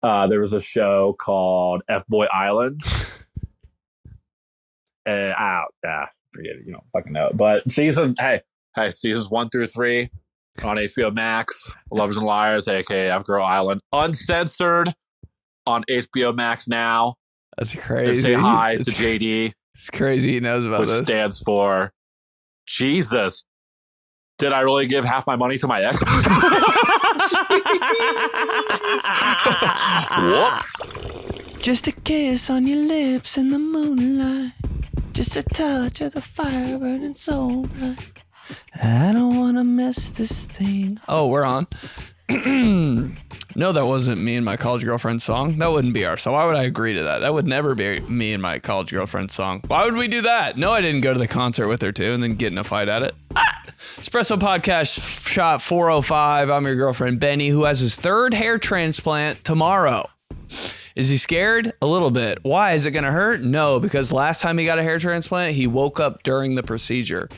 There was a show called FBOY Island. Forget it. You don't fucking know it. But seasons 1 through 3 on HBO Max. Lovers and Liars, aka FGIRL Island, uncensored on HBO Max now. That's crazy. And say hi to JD. It's crazy he knows about which this. Stands for Jesus. Did I really give half my money to my ex? Whoops. Just a kiss on your lips in the moonlight. Just a touch of the fire burning so bright. I don't want to miss this thing. Oh, we're on. No, that wasn't me and my college girlfriend's song. That wouldn't be our song. Why would I agree to that? That would never be me and my college girlfriend's song. Why would we do that? No, I didn't go to the concert with her too and then get in a fight at it. Espresso Podcast shot 405. I'm your girlfriend, Benny, who has his 3rd hair transplant tomorrow. Is he scared? A little bit. Why? Is it going to hurt? No, because last time he got a hair transplant, he woke up during the procedure.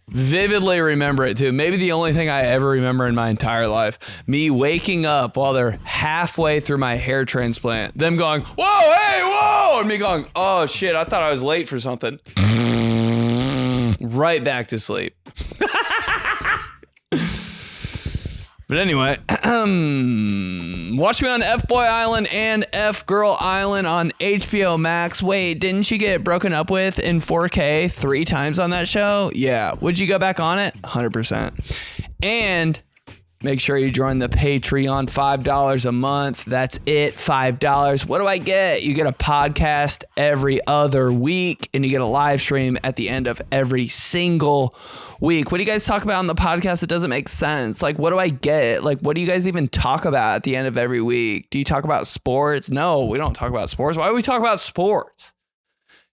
Vividly remember it too. Maybe the only thing I ever remember in my entire life. Me waking up while they're halfway through my hair transplant. Them going, whoa, hey, whoa! And me going, oh shit, I thought I was late for something. Right back to sleep. But anyway, watch me on FBOY Island and FGIRL Island on HBO Max. Wait, didn't you get broken up with in 4K 3 times on that show? Yeah. Would you go back on it? 100%. And make sure you join the Patreon, $5 a month. That's it, $5. What do I get? You get a podcast every other week, and you get a live stream at the end of every single week. What do you guys talk about on the podcast that doesn't make sense? Like, what do I get? Like, what do you guys even talk about at the end of every week? Do you talk about sports? No, we don't talk about sports. Why do we talk about sports?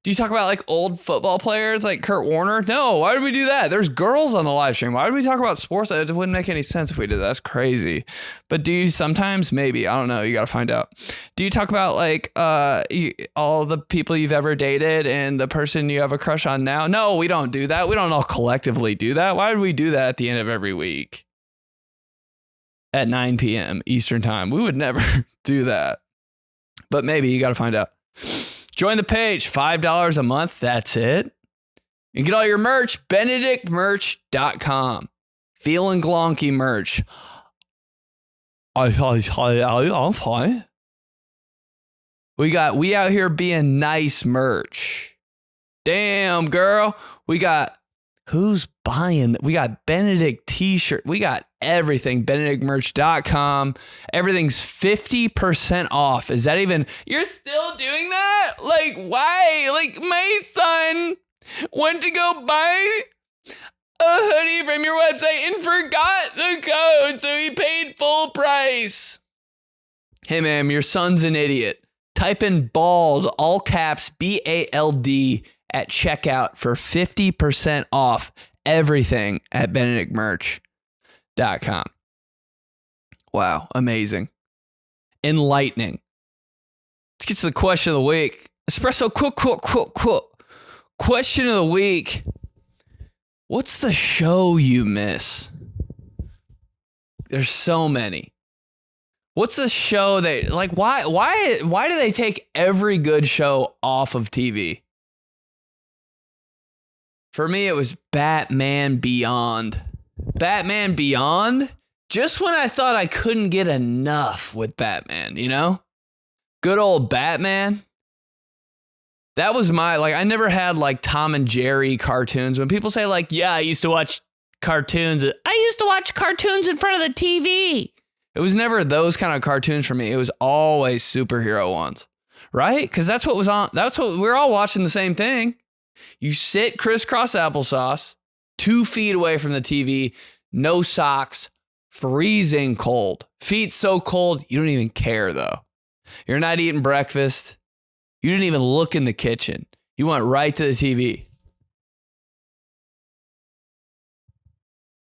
Do you talk about like old football players like Kurt Warner? No, why did we do that? There's girls on the live stream. Why did we talk about sports? It wouldn't make any sense if we did that. That's crazy. But do you sometimes? Maybe. I don't know. You got to find out. Do you talk about like all the people you've ever dated and the person you have a crush on now? No, we don't do that. We don't all collectively do that. Why would we do that at the end of every week? At 9 p.m. Eastern time. We would never do that. But maybe you got to find out. Join the page, $5 a month. That's it. And get all your merch, benedictmerch.com. Feeling glonky merch. I'm fine. We out here being nice merch. Damn, girl. We got who's buying? We got Benedict t-shirt. We got everything. benedictmerch.com. Everything's 50% off. Is that even? You're still doing that? Like, why? Like, my son went to go buy a hoodie from your website and forgot the code, so he paid full price. Hey, ma'am, your son's an idiot. Type in BALD, all caps, BALD, at checkout for 50% off everything at benedictmerch.com. Wow, amazing. Enlightening. Let's get to the question of the week. Espresso question of the week. What's the show you miss? There's so many. What's the show that, like, why do they take every good show off of TV? For me, it was Batman Beyond. Batman Beyond? Just when I thought I couldn't get enough with Batman, you know? Good old Batman. That was I never had like Tom and Jerry cartoons. When people say like, yeah, I used to watch cartoons. I used to watch cartoons in front of the TV. It was never those kind of cartoons for me. It was always superhero ones, right? Because that's what was on. That's what we're all watching the same thing. You sit crisscross applesauce, 2 feet away from the TV, no socks, freezing cold. Feet so cold, you don't even care though. You're not eating breakfast. You didn't even look in the kitchen. You went right to the TV.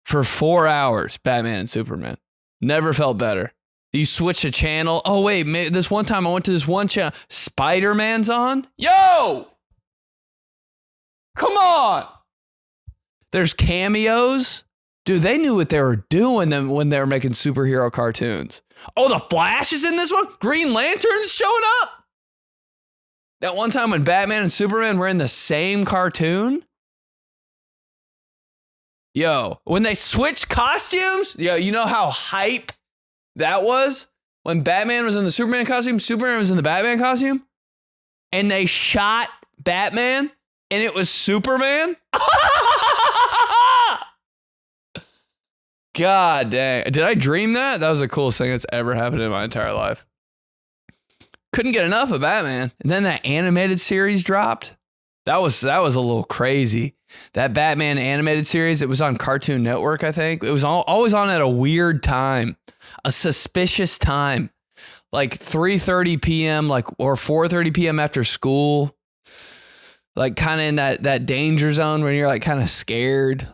For 4 hours, Batman and Superman. Never felt better. You switch a channel. Oh, wait, this one time I went to this one channel. Spider-Man's on? Yo! Come on! There's cameos. Dude, they knew what they were doing when they were making superhero cartoons. Oh, the Flash is in this one? Green Lantern's showing up? That one time when Batman and Superman were in the same cartoon? Yo, when they switched costumes? Yo, you know how hype that was? When Batman was in the Superman costume, Superman was in the Batman costume? And they shot Batman and it was Superman? God dang. Did I dream that? That was the coolest thing that's ever happened in my entire life. Couldn't get enough of Batman. And then that animated series dropped. That was a little crazy. That Batman animated series, it was on Cartoon Network, I think. It was always on at a weird time, a suspicious time, like 3:30 p.m. or 4:30 p.m. after school, like kind of in that danger zone when you're like kind of scared,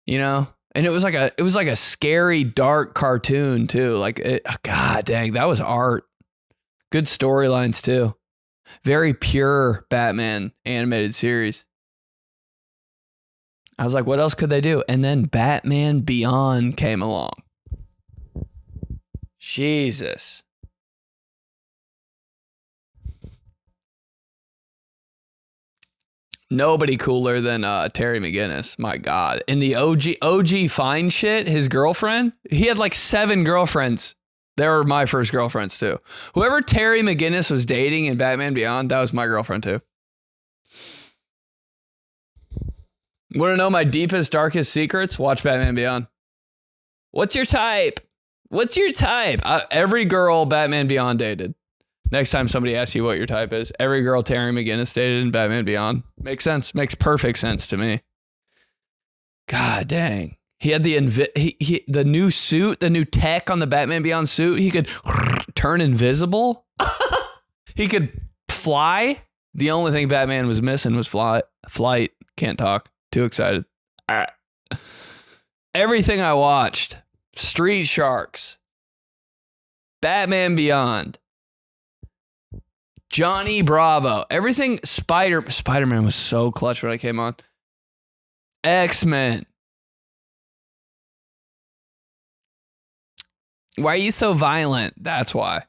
you know. And it was like a scary, dark cartoon too. God dang, that was art. Good storylines too. Very pure Batman animated series. I was like, what else could they do? And then Batman Beyond came along. Jesus. Nobody cooler than Terry McGinnis. My God. In the OG fine shit, his girlfriend, he had like 7 girlfriends. They were my first girlfriends too. Whoever Terry McGinnis was dating in Batman Beyond, that was my girlfriend too. Want to know my deepest, darkest secrets? Watch Batman Beyond. What's your type? What's your type? Every girl Batman Beyond dated. Next time somebody asks you what your type is, every girl Terry McGinnis dated in Batman Beyond. Makes sense. Makes perfect sense to me. God dang. He had the new suit, the new tech on the Batman Beyond suit. He could turn invisible. He could fly. The only thing Batman was missing was flight. Can't talk. Too excited. Everything I watched. Street Sharks. Batman Beyond. Johnny Bravo. Everything. Spider-Man was so clutch when I came on. X-Men. Why are you so violent? That's why.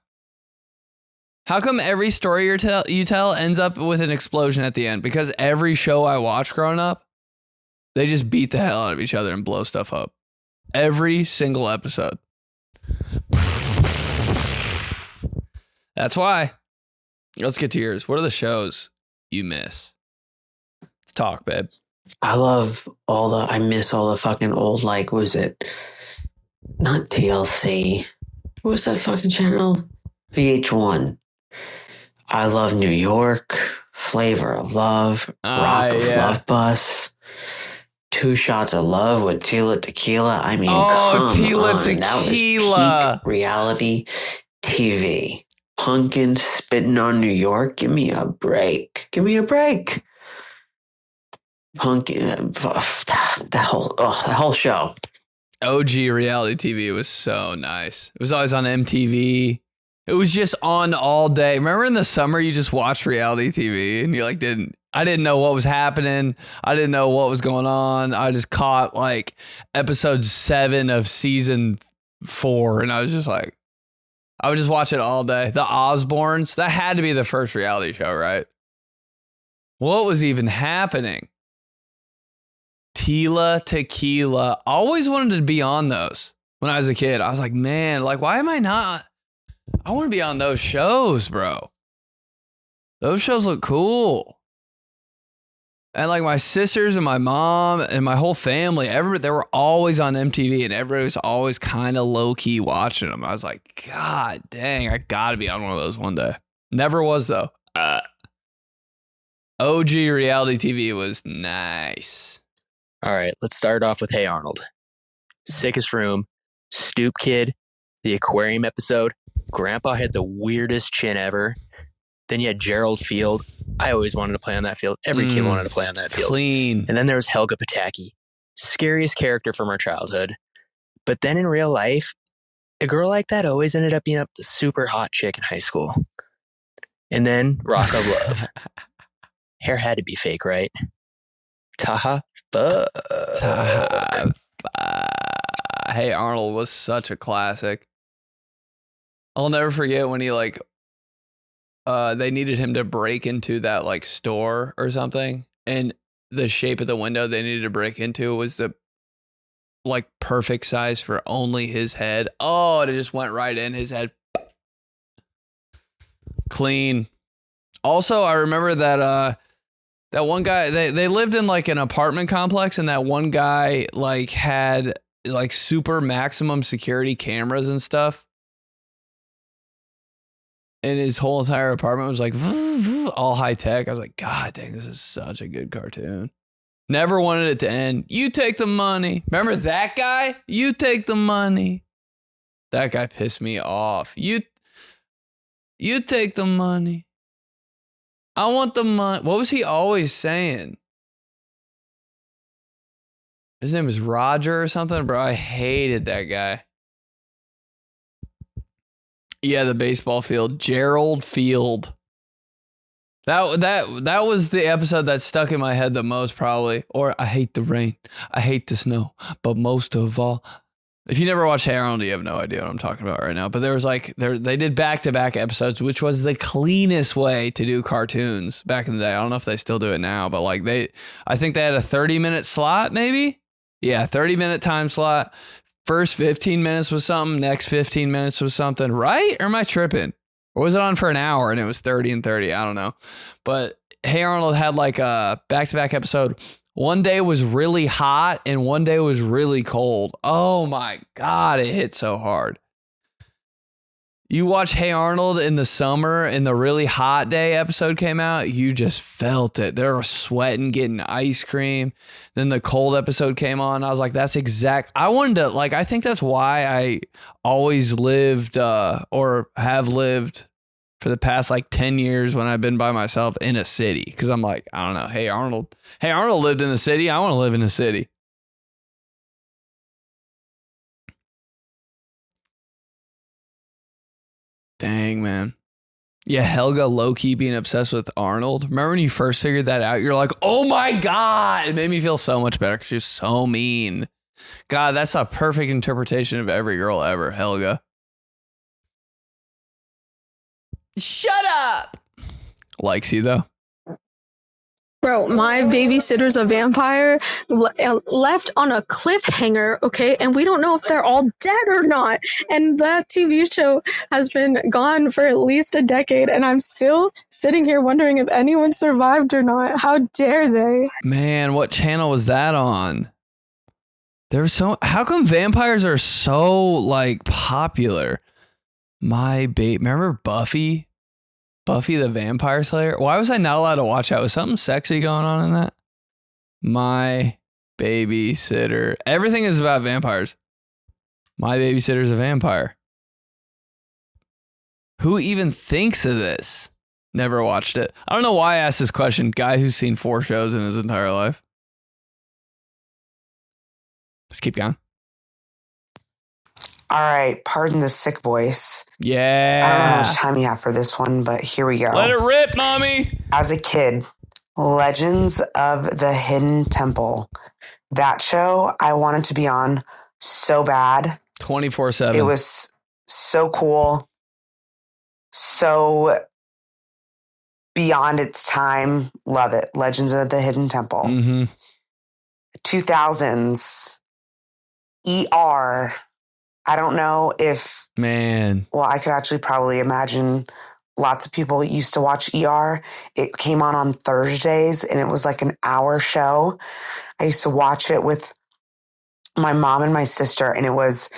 How come every story you tell ends up with an explosion at the end? Because every show I watched growing up, they just beat the hell out of each other and blow stuff up. Every single episode. That's why. Let's get to yours. What are the shows you miss? Let's talk, babe. I miss all the fucking old, like, what was it? Not TLC. What was that fucking channel? VH1. I Love New York. Flavor of Love. Rock of Love Bus. 2 Shots of Love with Tila Tequila. I mean, Tila Tequila. That was peak reality TV. Punkin spitting on New York. Give me a break. Give me a break. Punkin, that whole show. OG reality TV was so nice. It was always on MTV. It was just on all day. Remember in the summer you just watched reality TV and you I didn't know what was happening. I didn't know what was going on. I just caught like episode 7 of season 4 and I was just like, I would just watch it all day. The Osbournes, that had to be the first reality show, right? What was even happening? Tila Tequila. Always wanted to be on those when I was a kid. I was like, man, like, why am I not? I want to be on those shows, bro. Those shows look cool. And like my sisters and my mom and my whole family, they were always on MTV and everybody was always kind of low key watching them. I was like, God dang, I got to be on one of those one day. Never was though. OG reality TV was nice. All right, let's start off with Hey Arnold. Sickest Room, Stoop Kid, the aquarium episode. Grandpa had the weirdest chin ever. Then you had Gerald Field. I always wanted to play on that field. Every kid wanted to play on that field. Clean. And then there was Helga Pataki, scariest character from our childhood. But then in real life, a girl like that always ended up being a super hot chick in high school. And then Rock of Love. Hair had to be fake, right? Taha fuck. Hey Arnold was such a classic. I'll never forget when he like they needed him to break into that like store or something, and the shape of the window they needed to break into was the like perfect size for only his head. Oh, it just went right in his head. Clean. Also, I remember that that one guy, they lived in like an apartment complex, and that one guy like had like super maximum security cameras and stuff. And his whole entire apartment was like all high tech. I was like, God dang, this is such a good cartoon. Never wanted it to end. You take the money. Remember that guy? You take the money. That guy pissed me off. You take the money. I want the money. What was he always saying? His name was Roger or something, bro. I hated that guy. Yeah, the baseball field. Gerald Field. That was the episode that stuck in my head the most, probably. Or I hate the rain. I hate the snow. But most of all, if you never watched Hey Arnold, you have no idea what I'm talking about right now. But there was like they did back-to-back episodes, which was the cleanest way to do cartoons back in the day. I don't know if they still do it now, but like I think they had a 30-minute slot, maybe. Yeah, 30-minute time slot. First 15 minutes was something, next 15 minutes was something, right? Or am I tripping? Or was it on for an hour and it was 30 and 30? I don't know. But Hey Arnold had like a back-to-back episode. One day was really hot and one day was really cold. Oh my God, it hit so hard. You watch Hey Arnold in the summer and the really hot day episode came out, you just felt it. They were sweating, getting ice cream. Then the cold episode came on. I was like, that's exact. I wanted to, like, I think that's why I always lived or have lived for the past like 10 years when I've been by myself in a city. Cause I'm like, I don't know. Hey Arnold lived in the city. I want to live in the city. Dang, man. Yeah, Helga low-key being obsessed with Arnold. Remember when you first figured that out? You're like, oh my God. It made me feel so much better because she was so mean. God, that's a perfect interpretation of every girl ever, Helga. Shut up. Likes you, though. Bro, my babysitter's a vampire left on a cliffhanger, okay? And we don't know if they're all dead or not. And that TV show has been gone for at least a decade, and I'm still sitting here wondering if anyone survived or not. How dare they? Man, what channel was that on? How come vampires are so, like, popular? Remember Buffy? Buffy the Vampire Slayer? Why was I not allowed to watch that? Was something sexy going on in that? My babysitter. Everything is about vampires. My babysitter's a vampire. Who even thinks of this? Never watched it. I don't know why I asked this question. Guy who's seen 4 shows in his entire life. Let's keep going. All right, pardon the sick voice. Yeah. I don't know how much time you have for this one, but here we go. Let it rip, mommy. As a kid, Legends of the Hidden Temple. That show I wanted to be on so bad. 24/7. It was so cool. So beyond its time. Love it. Legends of the Hidden Temple. Mm-hmm. 2000s. ER. I don't know if... Man. Well, I could actually probably imagine lots of people used to watch ER. It came on Thursdays, and it was like an hour show. I used to watch it with my mom and my sister, and it was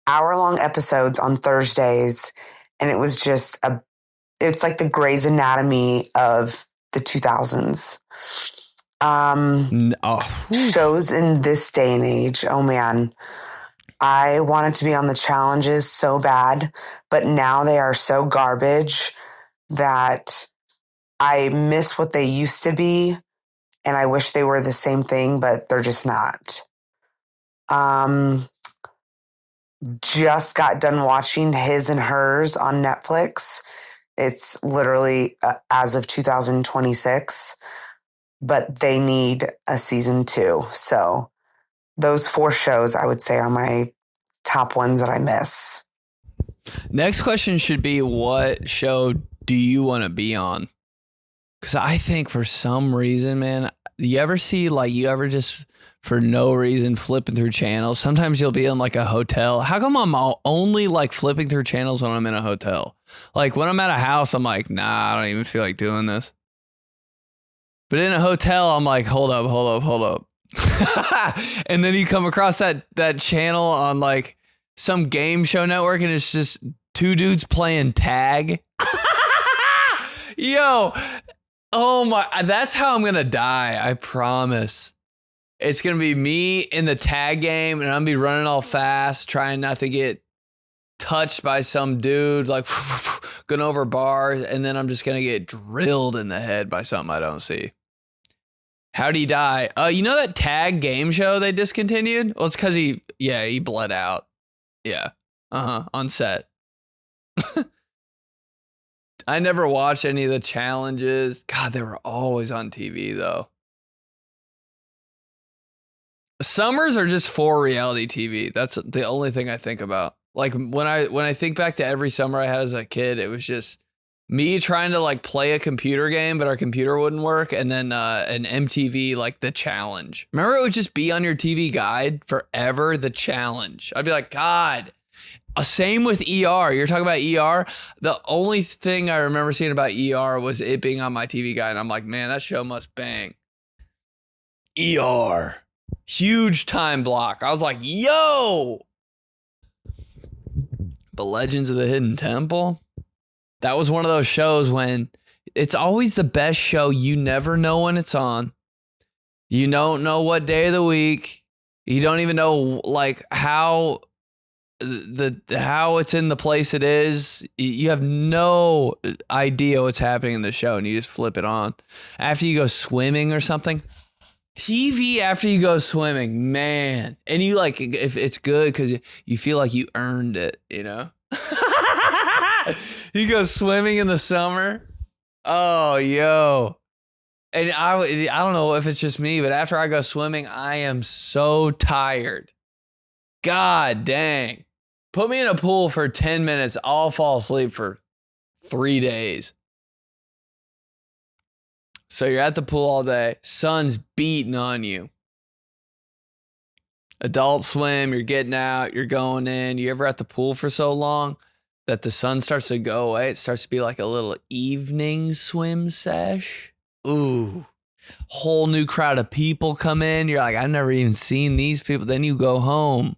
hour-long episodes on Thursdays, and it was just it's like the Grey's Anatomy of the 2000s. Shows in this day and age, oh man. I wanted to be on the challenges so bad, but now they are so garbage that I miss what they used to be, and I wish they were the same thing, but they're just not. Just got done watching His and Hers on Netflix. It's literally as of 2026, but they need a season 2. So those 4 shows, I would say, are my top ones that I miss. Next question should be, what show do you want to be on? Because I think for some reason, man, you ever just for no reason flipping through channels? Sometimes you'll be in like a hotel. How come I'm only like flipping through channels when I'm in a hotel? Like when I'm at a house, I'm like, nah, I don't even feel like doing this. But in a hotel, I'm like, hold up. And then you come across that channel on like some game show network, and it's just two dudes playing tag. Yo, oh my, that's how I'm gonna die, I promise. It's gonna be me in the tag game, and I'm gonna be running all fast, trying not to get touched by some dude, like going over bars, and then I'm just gonna get drilled in the head by something I don't see. How'd he die? You know that tag game show they discontinued? Well, it's because he bled out. Yeah. On set. I never watched any of the challenges. God, they were always on TV though. Summers are just for reality TV. That's the only thing I think about. Like when I think back to every summer I had as a kid, it was just me trying to like play a computer game, but our computer wouldn't work. And then an MTV, like the challenge. Remember, it would just be on your TV guide forever, the challenge. I'd be like, God. Same with ER. You're talking about ER. The only thing I remember seeing about ER was it being on my TV guide. And I'm like, man, that show must bang. ER. Huge time block. I was like, yo. But Legends of the Hidden Temple, that was one of those shows when it's always the best show. You never know when it's on. You don't know what day of the week. You don't even know like how it's in the place it is. You have no idea what's happening in the show, and you just flip it on. After you go swimming or something. TV after you go swimming, man. And you like, if it's good because you feel like you earned it, you know? You go swimming in the summer. Oh, yo. And I don't know if it's just me, but after I go swimming, I am so tired. God dang. Put me in a pool for 10 minutes. I'll fall asleep for 3 days. So you're at the pool all day. Sun's beating on you. Adult Swim, you're getting out, you're going in. You ever at the pool for so long that the sun starts to go away? It starts to be like a little evening swim sesh. Ooh. Whole new crowd of people come in. You're like, I've never even seen these people. Then you go home.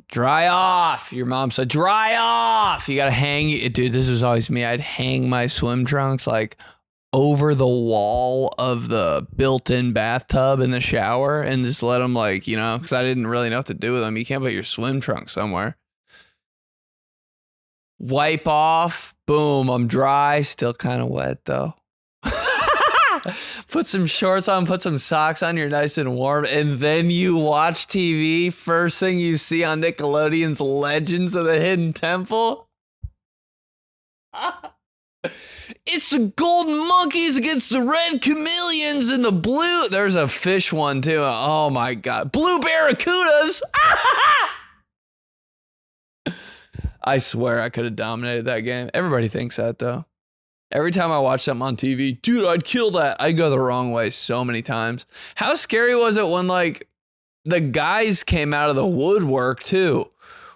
Dry off. Your mom said, dry off. You got to hang. Dude, this was always me. I'd hang my swim trunks like over the wall of the built-in bathtub in the shower and just let them like, you know, because I didn't really know what to do with them. You can't put your swim trunk somewhere. Wipe off. Boom. I'm dry. Still kind of wet though. Put some shorts on, put some socks on, you're nice and warm, and then you watch TV. First thing you see on Nickelodeon's Legends of the Hidden Temple. It's the golden monkeys against the red chameleons and the blue. There's a fish one too. Oh my God. Blue barracudas. I swear I could have dominated that game. Everybody thinks that though. Every time I watch something on TV, dude, I'd kill that. I'd go the wrong way so many times. How scary was it when like the guys came out of the woodwork too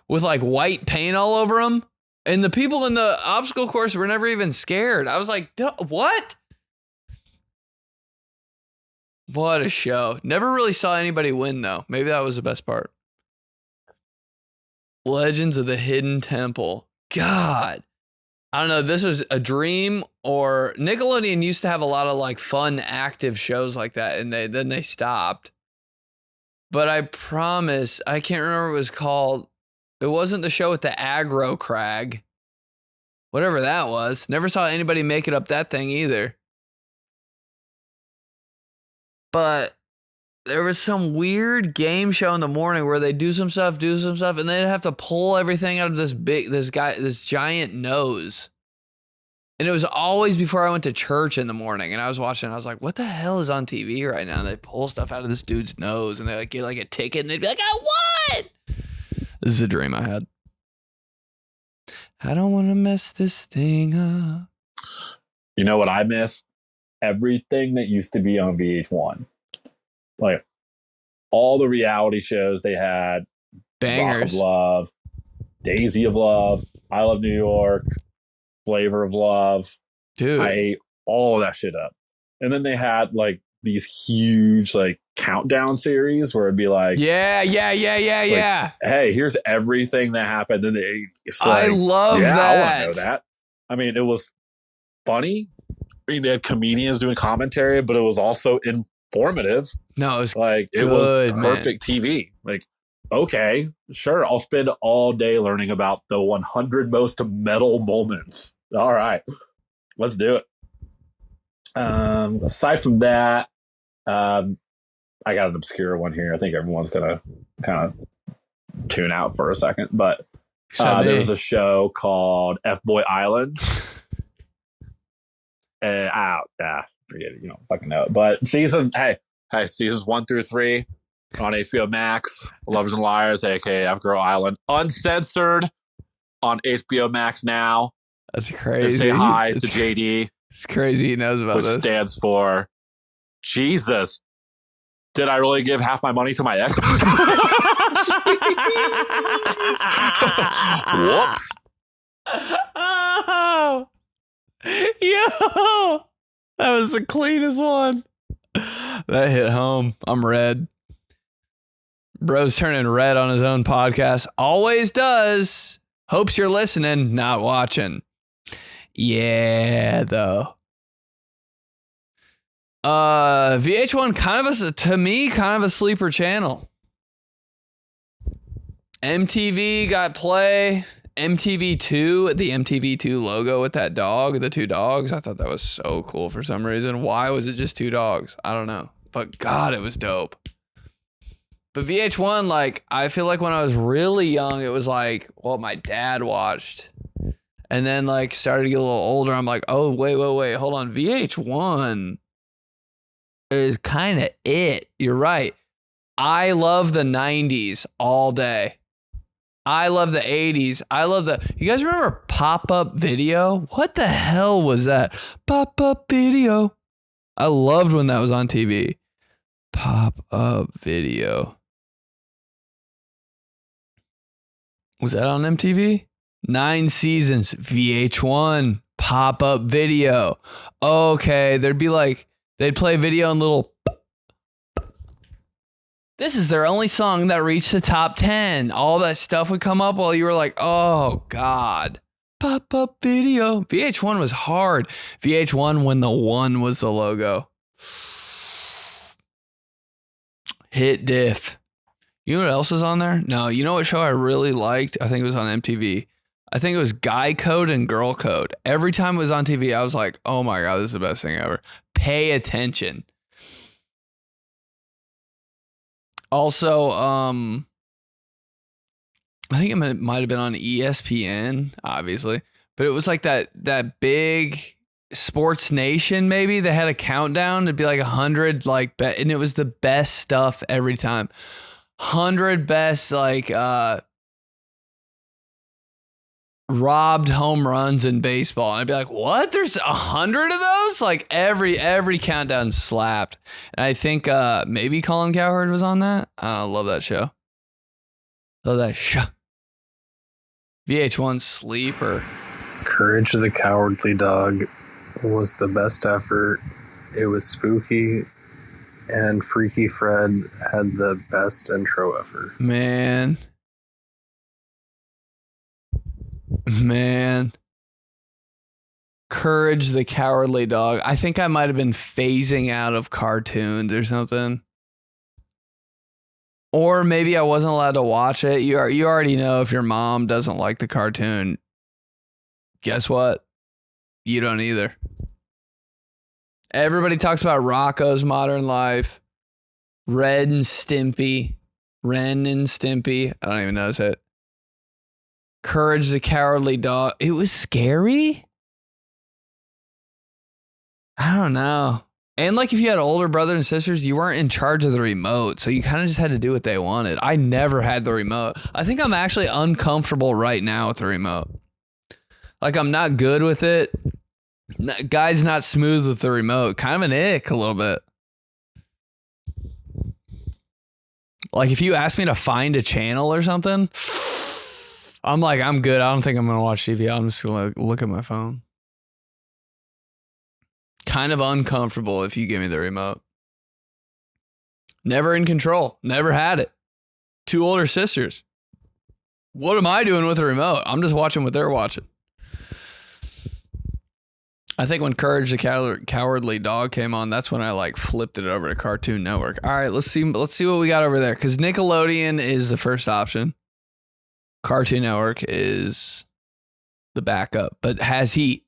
with like white paint all over them? And the people in the obstacle course were never even scared. I was like, what? What a show. Never really saw anybody win though. Maybe that was the best part. Legends of the Hidden Temple. God. I don't know, this was a dream, or Nickelodeon used to have a lot of like fun, active shows like that, and then they stopped. But I promise, I can't remember what it was called. It wasn't the show with the aggro crag. Whatever that was. Never saw anybody make it up that thing either. But there was some weird game show in the morning where they do some stuff, and they'd have to pull everything out of this giant nose. And it was always before I went to church in the morning, and I was watching, and I was like, what the hell is on TV right now? And they pull stuff out of this dude's nose, and they like get like a ticket, and they'd be like, I won! This is a dream I had. I don't want to mess this thing up. You know what I miss? Everything that used to be on VH1. Like all the reality shows they had. Bangers. Rock of Love, Daisy of Love, I Love New York, Flavor of Love. Dude. I ate all of that shit up. And then they had like these huge like countdown series where it'd be like, yeah. hey, here's everything that happened in the 80s. I love that. I want to know that. I mean, it was funny. I mean, they had comedians doing commentary, but it was also informative. No, it was like it good, was perfect TV. Like, okay, sure, I'll spend all day learning about the 100 most metal moments. All right, let's do it. Aside from that, I got an obscure one here. I think everyone's gonna kind of tune out for a second, but there was a show called FBOY Island. Forget it. You don't fucking know it. But seasons 1 through 3 on HBO Max. Lovers and Liars, aka FGIRL Island, uncensored on HBO Max now. That's crazy. And say hi to JD. It's crazy he knows about which this. Stands for Jesus. Did I really give half my money to my ex? Whoops. Oh, yo, that was the cleanest one. That hit home. I'm red. Bro's turning red on his own podcast. Always does. Hopes you're listening, not watching. Yeah, though. VH1 kind of a sleeper channel. MTV got play. MTV2, the MTV2 logo with that dog, the two dogs. I thought that was so cool for some reason. Why was it just two dogs? I don't know. But God, it was dope. But VH1, like, I feel like when I was really young, it was like what my dad watched. And then, like, started to get a little older. I'm like, oh, wait, hold on. VH1 is kind of it. You're right. I love the 90s all day. I love the 80s. You guys remember Pop-Up Video? What the hell was that? Pop-Up Video. I loved when that was on TV. Pop-Up Video. Was that on MTV? 9 seasons. VH1. Pop-Up Video. Okay, they'd play video in little... This is their only song that reached the top 10. All that stuff would come up while you were like, oh, God. Pop-Up Video. VH1 was hard. VH1 when the 1 was the logo. Hit diff. You know what else was on there? No, you know what show I really liked? I think it was on MTV. I think it was Guy Code and Girl Code. Every time it was on TV, I was like, oh, my God, this is the best thing ever. Pay attention. Also, I think it might have been on ESPN, obviously, but it was like that big Sports Nation, maybe. They had a countdown. It'd be like 100, and it was the best stuff every time. 100 best, robbed home runs in baseball. And I'd be like, what? There's 100 of those? Like every countdown slapped. And I think maybe Colin Cowherd was on that. I love that show. Love that show. VH1 sleeper. Courage of the Cowardly Dog was the best effort. It was spooky. And Freaky Fred had the best intro ever. Man. Courage the Cowardly Dog. I think I might have been phasing out of cartoons or something. Or maybe I wasn't allowed to watch it. You already know if your mom doesn't like the cartoon. Guess what? You don't either. Everybody talks about Rocco's Modern Life. Ren and Stimpy. I don't even know it. Courage the Cowardly Dog. It was scary? I don't know. And like if you had older brothers and sisters, you weren't in charge of the remote. So you kind of just had to do what they wanted. I never had the remote. I think I'm actually uncomfortable right now with the remote. Like I'm not good with it. Guy's not smooth with the remote. Kind of an ick a little bit. Like if you ask me to find a channel or something, I'm like, I'm good. I don't think I'm going to watch TV. I'm just going to look at my phone. Kind of uncomfortable if you give me the remote. Never in control. Never had it. 2 older sisters. What am I doing with the remote? I'm just watching what they're watching. I think when Courage the Cowardly Dog came on, that's when I like flipped it over to Cartoon Network. All right, let's see what we got over there. Because Nickelodeon is the first option. Cartoon Network is the backup, but has heat.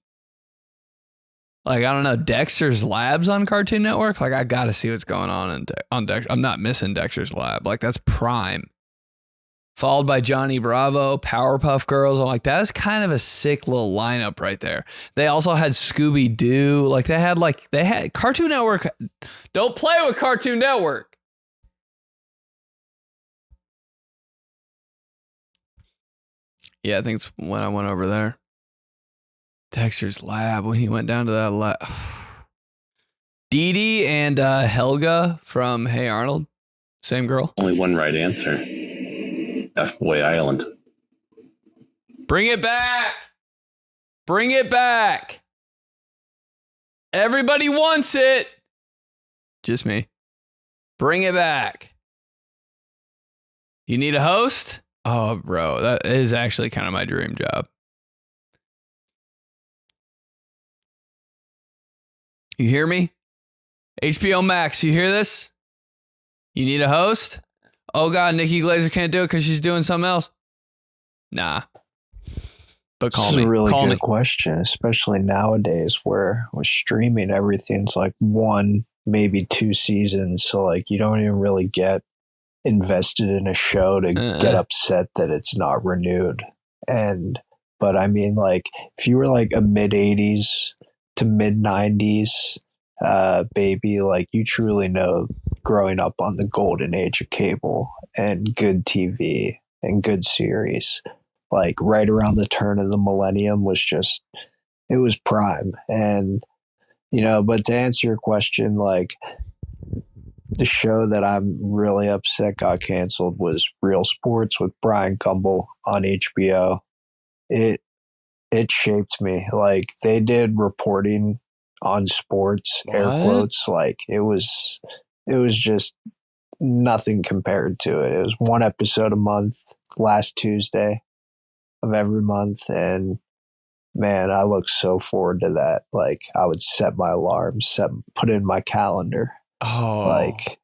Like, I don't know, Dexter's Lab's on Cartoon Network? Like, I got to see what's going on on Dexter. I'm not missing Dexter's Lab. Like, that's prime. Followed by Johnny Bravo, Powerpuff Girls. I'm like, that is kind of a sick little lineup right there. They also had Scooby-Doo. Like, they had Cartoon Network. Don't play with Cartoon Network. Yeah, I think it's when I went over there. Dexter's Lab, when he went down to that lab. Dee Dee and Helga from Hey Arnold. Same girl. Only one right answer. FBOY Island. Bring it back. Bring it back. Everybody wants it. Just me. Bring it back. You need a host? Oh, bro, that is actually kind of my dream job. You hear me? HBO Max, you hear this? You need a host? Oh, God, Nikki Glazer can't do it because she's doing something else. Nah. But call me. This is a really Call good me. question, especially nowadays where with streaming, everything's like 1, maybe 2 seasons. So, like, you don't even really get invested in a show to get upset that it's not renewed. But I mean, like, if you were like a mid-80s to mid-90s baby, like, you truly know growing up on the golden age of cable and good TV and good series, like right around the turn of the millennium was just, it was prime. And, you know, but to answer your question, like, the show that I'm really upset got canceled was Real Sports with Brian Gumbel on HBO. It shaped me. Like, they did reporting on sports, air quotes. Like, it was just nothing compared to it. It was 1 episode a month, last Tuesday of every month. And man, I look so forward to that. Like, I would set my alarms, put it in my calendar. Oh. Like,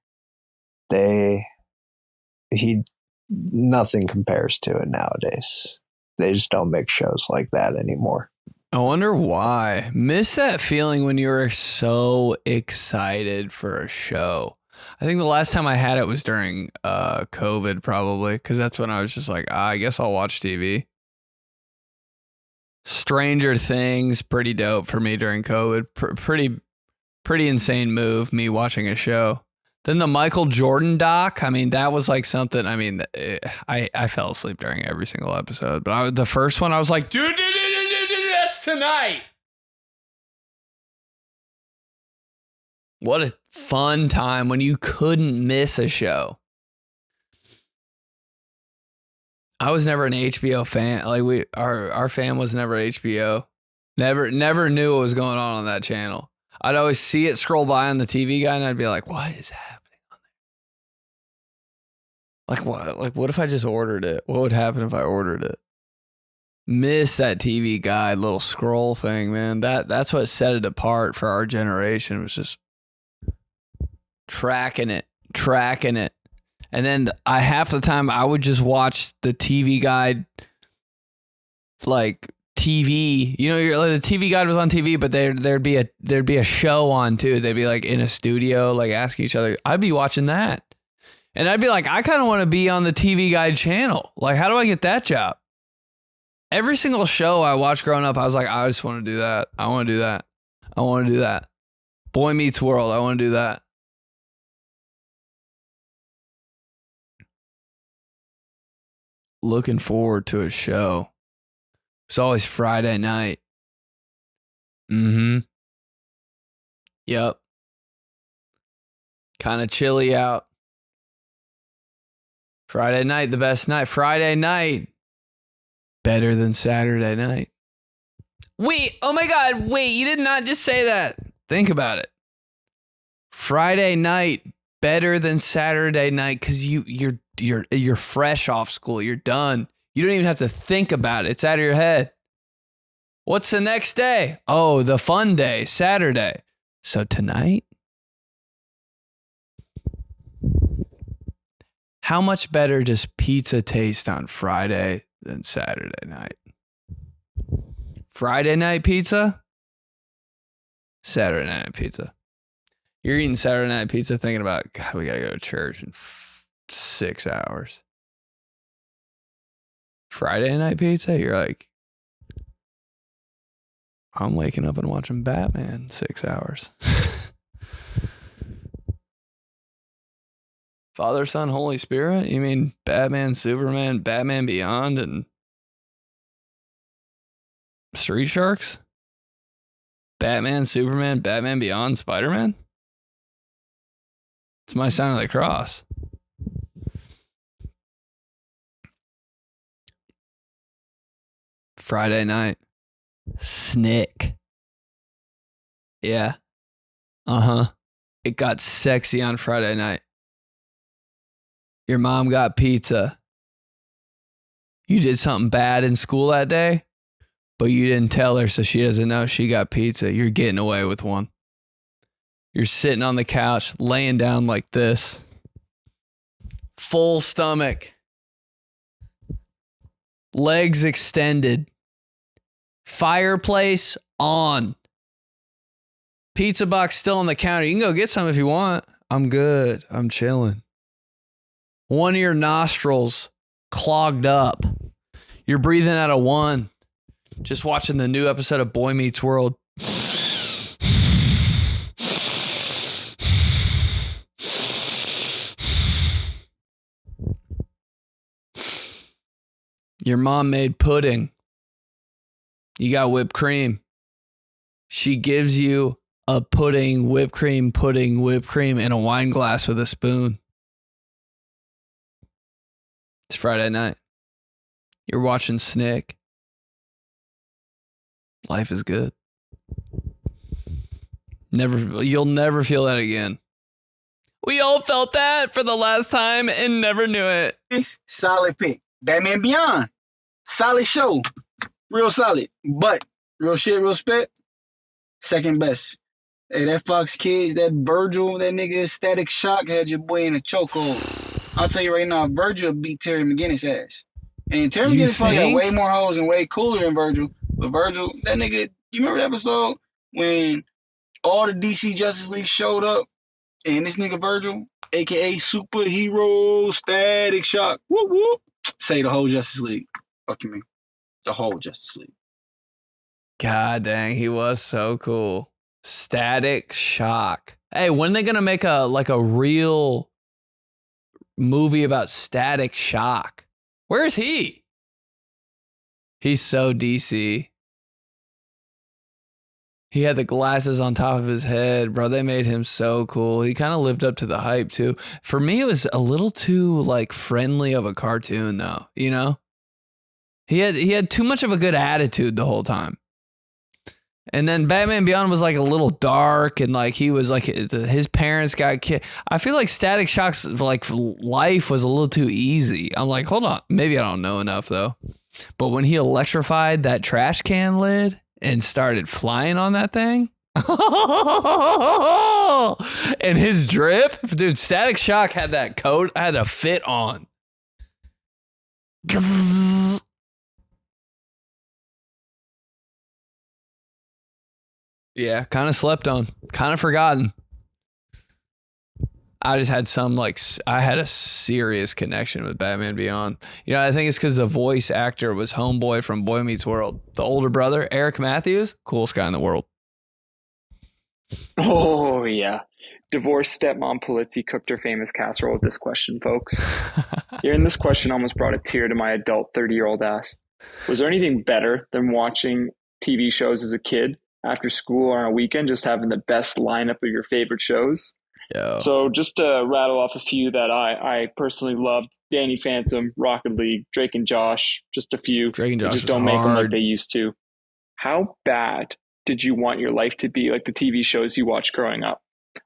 nothing compares to it nowadays. They just don't make shows like that anymore. I wonder why. Miss that feeling when you were so excited for a show. I think the last time I had it was during COVID, probably, because that's when I was just like, I guess I'll watch TV. Stranger Things, pretty dope for me during COVID. Pretty insane move, me watching a show. Then the Michael Jordan doc, I mean, that was like something, I mean, I fell asleep during every single episode. But the first one, I was like, dude, that's tonight. What a fun time when you couldn't miss a show. I was never an HBO fan. Like, our fan was never HBO. Never knew what was going on that channel. I'd always see it scroll by on the TV guide, and I'd be like, what is happening on there? Like, what? Like, what if I just ordered it? What would happen if I ordered it? Miss that TV guide little scroll thing, man. That's what set it apart for our generation, was just tracking it. And then half the time I would just watch the TV guide, like TV. You know, like, the TV guide was on TV, but there'd be a show on too. They'd be like in a studio, like asking each other. I'd be watching that, and I'd be like, I kind of want to be on the TV guide channel. Like, how do I get that job? Every single show I watched growing up, I was like, I just want to do that. I want to do that. I want to do that. Boy Meets World. I want to do that. Looking forward to a show. It's always Friday night. Mm-hmm. Yep. Kind of chilly out. Friday night, the best night. Friday night, better than Saturday night. Wait, oh my God, wait, you did not just say that. Think about it. Friday night, better than Saturday night because you're fresh off school. You're done. You don't even have to think about it. It's out of your head. What's the next day? Oh, the fun day, Saturday. So tonight, how much better does pizza taste on Friday than Saturday night? Friday night pizza? Saturday night pizza. You're eating Saturday night pizza thinking about, God, we got to go to church in 6 hours. Friday night pizza, you're like, I'm waking up and watching Batman 6 hours. Father, Son, Holy Spirit? You mean Batman, Superman, Batman Beyond, and Street Sharks? Batman, Superman, Batman Beyond, Spider-Man? It's my sign of the cross. Friday night. Snick. Yeah. Uh-huh. It got sexy on Friday night. Your mom got pizza. You did something bad in school that day, but you didn't tell her, so she doesn't know she got pizza. You're getting away with one. You're sitting on the couch, laying down like this. Full stomach. Legs extended. Fireplace on. Pizza box still on the counter. You can go get some if you want. I'm good. I'm chilling. One of your nostrils clogged up. You're breathing out of one. Just watching the new episode of Boy Meets World. Your mom made pudding. You got whipped cream. She gives you a pudding, whipped cream, in a wine glass with a spoon. It's Friday night. You're watching Snick. Life is good. You'll never feel that again. We all felt that for the last time and never knew it. Solid pick. Batman Beyond. Solid show. Real solid. But real shit, real spit. Second best. Hey, that Fox Kids, that Virgil, that nigga Static Shock had your boy in a chokehold. I'll tell you right now, Virgil beat Terry McGinnis' ass. And Terry McGinnis probably got way more hoes and way cooler than Virgil. But Virgil, that nigga, you remember the episode when all the DC Justice League showed up and this nigga Virgil, a.k.a. Superhero Static Shock, whoop whoop, say the whole Justice League. Fuck you mean? The whole Justice League. God dang, he was so cool. Static Shock. Hey, when are they gonna make a real movie about Static Shock? Where is he? He's so DC. He had the glasses on top of his head, bro. They made him so cool. He kind of lived up to the hype too. For me, it was a little too friendly of a cartoon, though. You know, he had too much of a good attitude the whole time. And then Batman Beyond was a little dark, and he was his parents got killed. I feel like Static Shock's life was a little too easy. I'm like, hold on, maybe I don't know enough though. But when he electrified that trash can lid and started flying on that thing, and his drip, dude, Static Shock had that coat, had a fit on. Yeah, kind of slept on, kind of forgotten. I just had I had a serious connection with Batman Beyond. You know, I think it's because the voice actor was homeboy from Boy Meets World. The older brother, Eric Matthews, coolest guy in the world. Oh, yeah. Divorced stepmom Polizzi cooked her famous casserole with this question, folks. Hearing this question almost brought a tear to my adult 30-year-old ass. Was there anything better than watching TV shows as a kid after school or on a weekend, just having the best lineup of your favorite shows? Yo. So just to rattle off a few that I personally loved: Danny Phantom, Rocket League, Drake and Josh, just a few. Drake and They Josh just was don't make them like hard. they used to. How bad did you want your life to be, like the TV shows you watched growing up?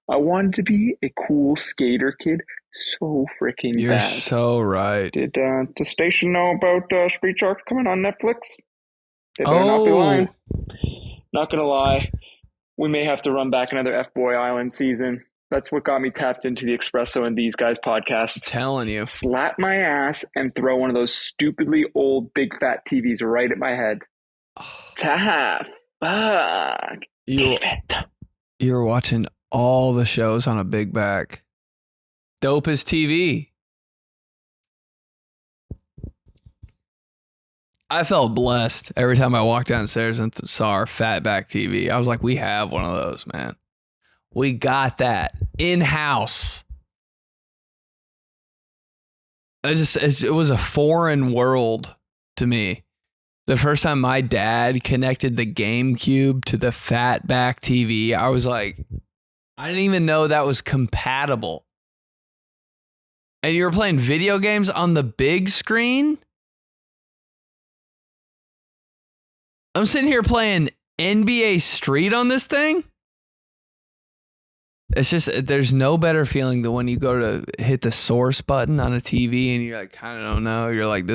I wanted to be a cool skater kid so freaking You're bad. so right. Did the station know about Street Sharks coming on Netflix? They better not be lying. Not gonna lie, we may have to run back another FBOY Island season. That's what got me tapped into the Espresso and These Guys podcast. Telling you. Slap my ass and throw one of those stupidly old big fat TVs right at my head. Fuck. You were watching all the shows on a big back. Dope as TV. I felt blessed every time I walked downstairs and saw our fat back TV. I was like, we have one of those, man. We got that in-house. It was a foreign world to me. The first time my dad connected the GameCube to the fat back TV, I was like, I didn't even know that was compatible. And you were playing video games on the big screen? I'm sitting here playing NBA Street on this thing. It's just, there's no better feeling than when you go to hit the source button on a TV and you like kind of don't know. You're like,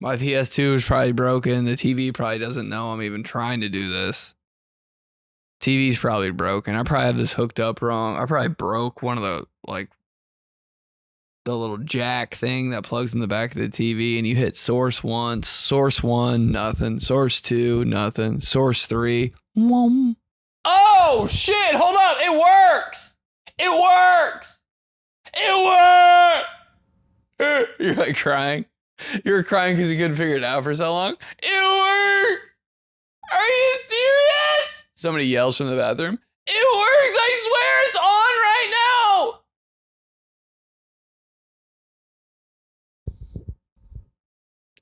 my PS2 is probably broken. The TV probably doesn't know I'm even trying to do this. TV's probably broken. I probably have this hooked up wrong. I probably broke one of the little jack thing that plugs in the back of the TV, and you hit source once, source 1, nothing, source 2, nothing, source 3. Oh shit, hold up, it works. You're like crying. You were crying because you couldn't figure it out for so long. It works. Are you serious? Somebody yells from the bathroom. It works, I swear it's on right now.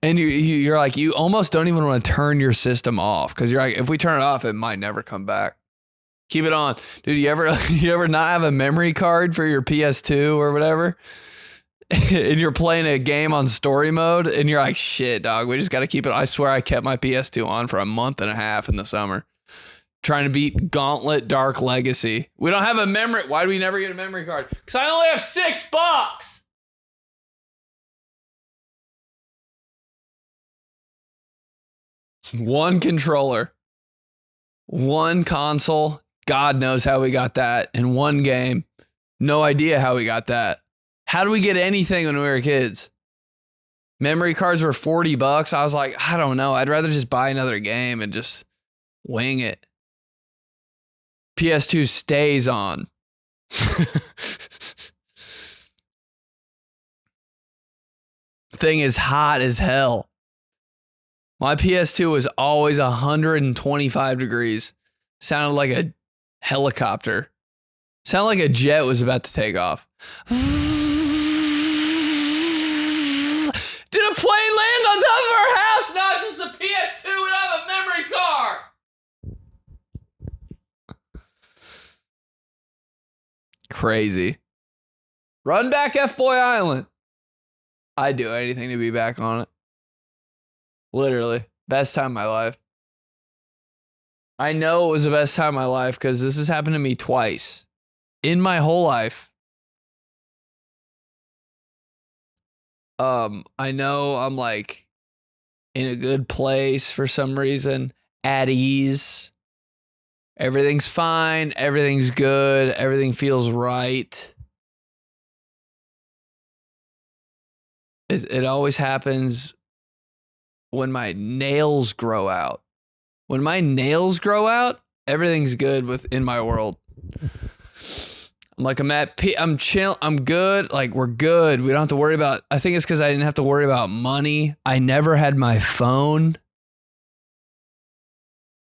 And you're like, you almost don't even want to turn your system off because you're like, if we turn it off, it might never come back. Keep it on. Dude, you ever not have a memory card for your PS2 or whatever? And you're playing a game on story mode and you're like, shit, dog, we just got to keep it. I swear I kept my PS2 on for a month and a half in the summer trying to beat Gauntlet Dark Legacy. We don't have a memory. Why do we never get a memory card? Because I only have $6. One controller, one console. God knows how we got that. And one game. No idea how we got that. How do we get anything when we were kids? Memory cards were $40. I was like, I don't know. I'd rather just buy another game and just wing it. PS2 stays on. Thing is hot as hell. My PS2 was always 125 degrees. Sounded like a helicopter. Sounded like a jet was about to take off. Did a plane land on top of our house? No, it's just a PS2. We don't have a memory card. Crazy. Run back FBOY Island. I'd do anything to be back on it. Literally. Best time of my life. I know it was the best time of my life because this has happened to me twice in my whole life. I know I'm like in a good place for some reason, at ease. Everything's fine. Everything's good. Everything feels right. It always happens when my nails grow out. When my nails grow out, everything's good within my world. I'm like, I'm chill. I'm good. Like, we're good. We don't have to worry about, I think it's because I didn't have to worry about money. I never had my phone.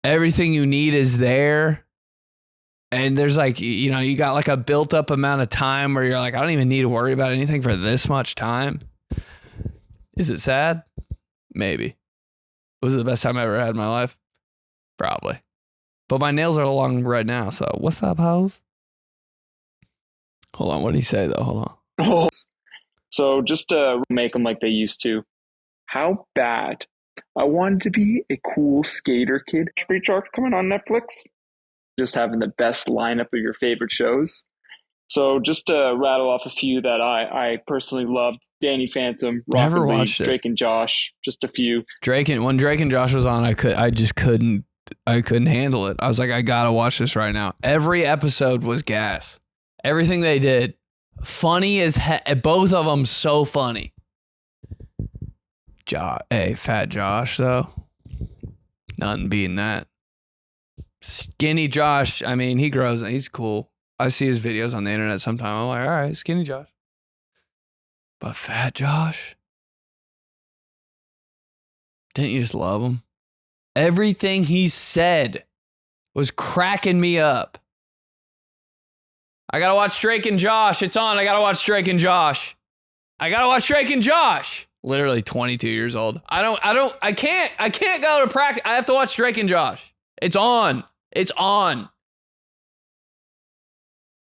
Everything you need is there. And there's like, you know, you got like a built up amount of time where you're like, I don't even need to worry about anything for this much time. Is it sad? Maybe. Was it the best time I ever had in my life? Probably. But my nails are long right now. So what's up, hoes? Hold on. What did he say though? Hold on. So just to make them like they used to. How bad? I wanted to be a cool skater kid. Street Shark coming on Netflix. Just having the best lineup of your favorite shows. So just to rattle off a few that I personally loved. Danny Phantom, Rocket Never League, watched it. Drake and Josh. Just a few. When Drake and Josh was on, I just couldn't handle it. I was like, I gotta watch this right now. Every episode was gas. Everything they did, funny as both of them so funny. Hey, Fat Josh though, nothing beating that. Skinny Josh, I mean, he grows. He's cool. I see his videos on the internet sometime. I'm like, all right, Skinny Josh. But Fat Josh, didn't you just love him? Everything he said was cracking me up. I gotta watch Drake and Josh. It's on. I gotta watch Drake and Josh. I gotta watch Drake and Josh. Literally 22 years old. I can't go to practice. I have to watch Drake and Josh. It's on. It's on.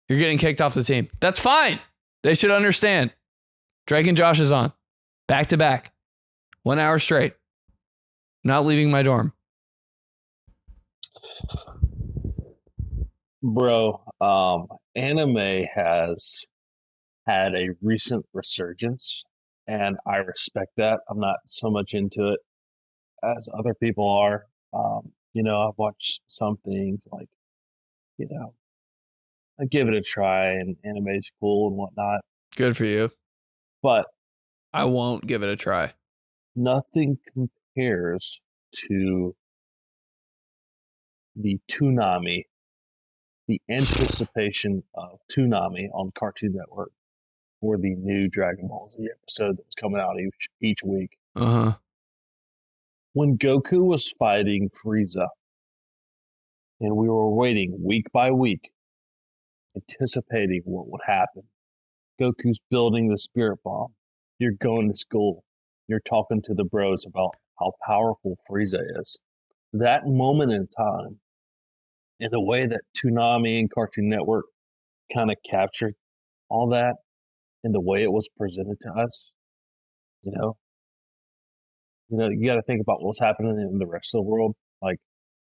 You're getting kicked off the team. That's fine. They should understand. Drake and Josh is on. Back to back. 1 hour straight. Not leaving my dorm. Bro, anime has had a recent resurgence, and I respect that. I'm not so much into it as other people are. You know, I've watched some things like, you know, I give it a try, and anime's cool and whatnot. Good for you. But I won't give it a try. Nothing compares to the Toonami, the anticipation of Toonami on Cartoon Network for the new Dragon Ball Z episode that was coming out each week. Uh-huh. When Goku was fighting Frieza, and we were waiting week by week, anticipating what would happen. Goku's building the spirit bomb. You're going to school. You're talking to the bros about how powerful Frieza is. That moment in time, and the way that Toonami and Cartoon Network kind of captured all that, and the way it was presented to us, you know, you got to think about what's happening in the rest of the world. Like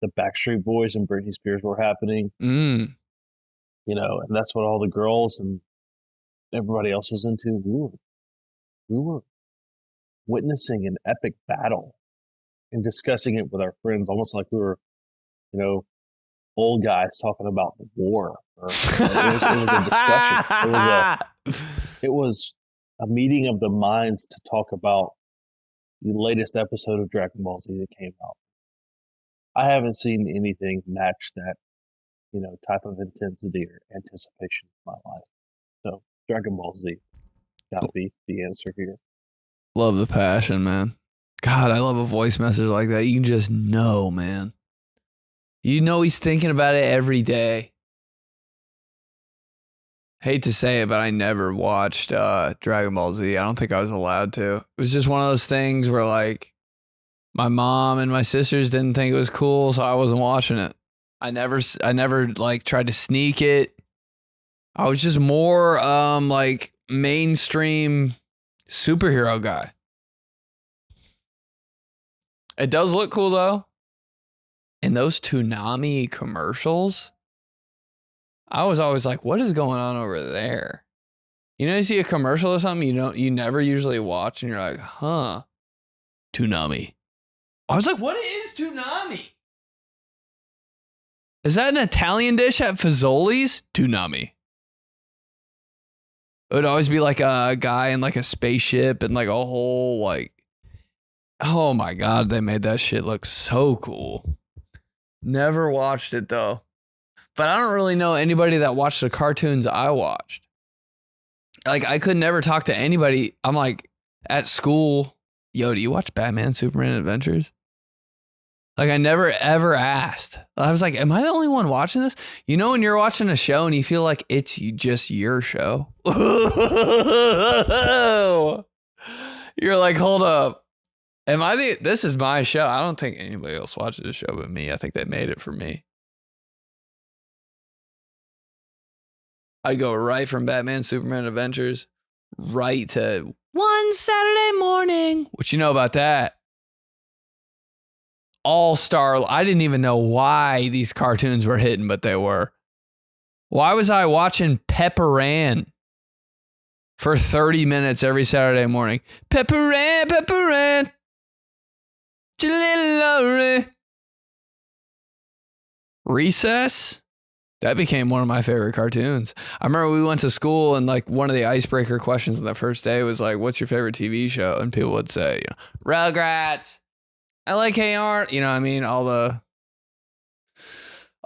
the Backstreet Boys and Britney Spears were happening, you know, and that's what all the girls and everybody else was into. We were witnessing an epic battle and discussing it with our friends, almost like we were, you know, old guys talking about the war. Or, you know, it was a discussion. It was a meeting of the minds to talk about the latest episode of Dragon Ball Z that came out. I haven't seen anything match that, you know, type of intensity or anticipation in my life. So Dragon Ball Z gotta be the answer here. Love the passion, man. God, I love a voice message like that. You can just know, man. You know he's thinking about it every day. Hate to say it, but I never watched Dragon Ball Z. I don't think I was allowed to. It was just one of those things where, like, my mom and my sisters didn't think it was cool, so I wasn't watching it. I never like tried to sneak it. I was just more like mainstream superhero guy. It does look cool though. And those Toonami commercials, I was always like, what is going on over there? You know, you see a commercial or something you never usually watch, and you're like, huh, Toonami. I was like, what is Toonami? Is that an Italian dish at Fazoli's? Toonami. It would always be like a guy in like a spaceship and like a whole like, oh my God, they made that shit look so cool. Never watched it though. But I don't really know anybody that watched the cartoons I watched. Like I could never talk to anybody. I'm like at school, yo, do you watch Batman, Superman Adventures? Like I never ever asked. I was like, am I the only one watching this? You know, when you're watching a show and you feel like it's just your show. You're like, hold up. This is my show. I don't think anybody else watches the show but me. I think they made it for me. I'd go right from Batman, Superman Adventures right to One Saturday Morning. What you know about that? All-Star. I didn't even know why these cartoons were hitting, but they were. Why was I watching Pepper Ann for 30 minutes every Saturday morning? Pepper Ann, Pepper Ann. Recess? That became one of my favorite cartoons. I remember we went to school and like one of the icebreaker questions on the first day was like, what's your favorite TV show? And people would say, Rugrats. I like Hey Arnold. You know what I mean? All the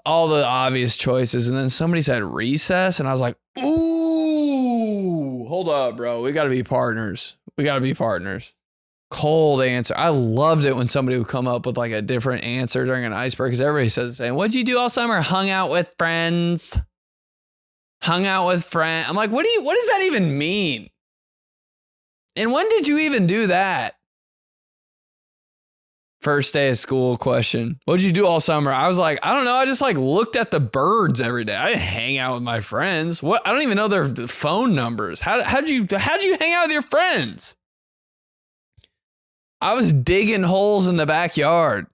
obvious choices. And then somebody said Recess. And I was like, ooh, hold up, bro. We got to be partners. Cold answer. I loved it when somebody would come up with like a different answer during an icebreaker because everybody says the same. What'd you do all summer? Hung out with friends. I'm like, what does that even mean? And when did you even do that? First day of school question. What'd you do all summer? I was like, I don't know. I just like looked at the birds every day. I didn't hang out with my friends. What? I don't even know their phone numbers. How'd you hang out with your friends? I was digging holes in the backyard,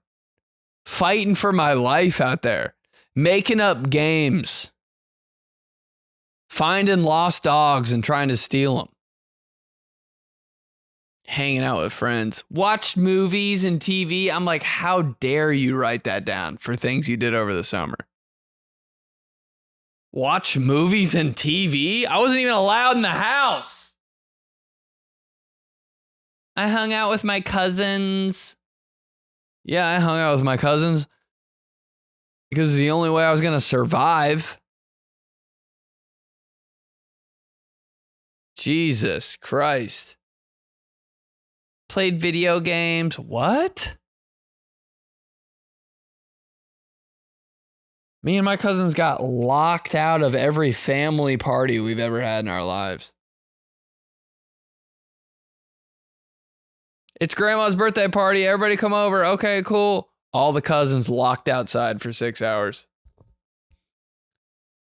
fighting for my life out there, making up games, finding lost dogs and trying to steal them, hanging out with friends, watched movies and TV. I'm like, how dare you write that down for things you did over the summer? Watch movies and TV? I wasn't even allowed in the house. I hung out with my cousins. Yeah, I hung out with my cousins because it's the only way I was going to survive. Jesus Christ. Played video games. What? Me and my cousins got locked out of every family party we've ever had in our lives. It's grandma's birthday party. Everybody come over. Okay, cool. All the cousins locked outside for 6 hours.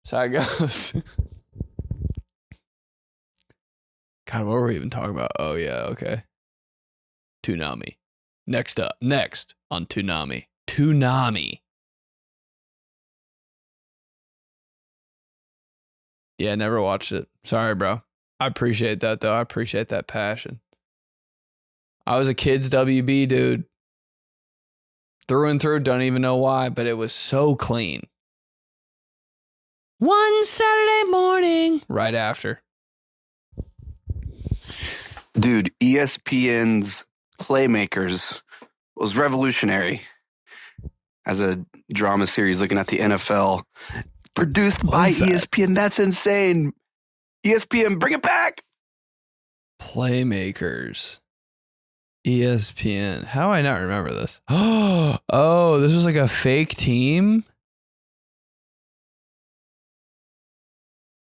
So it goes. God, what were we even talking about? Oh, yeah, okay. Toonami. Next on Toonami. Toonami. Yeah, never watched it. Sorry, bro. I appreciate that, though. I appreciate that passion. I was a kid's WB dude. Through and through, don't even know why, but it was so clean. One Saturday morning, right after. Dude, ESPN's Playmakers was revolutionary as a drama series looking at the NFL. Produced by ESPN. That's insane. ESPN, bring it back. Playmakers. ESPN. How do I not remember this? Oh, this was like a fake team?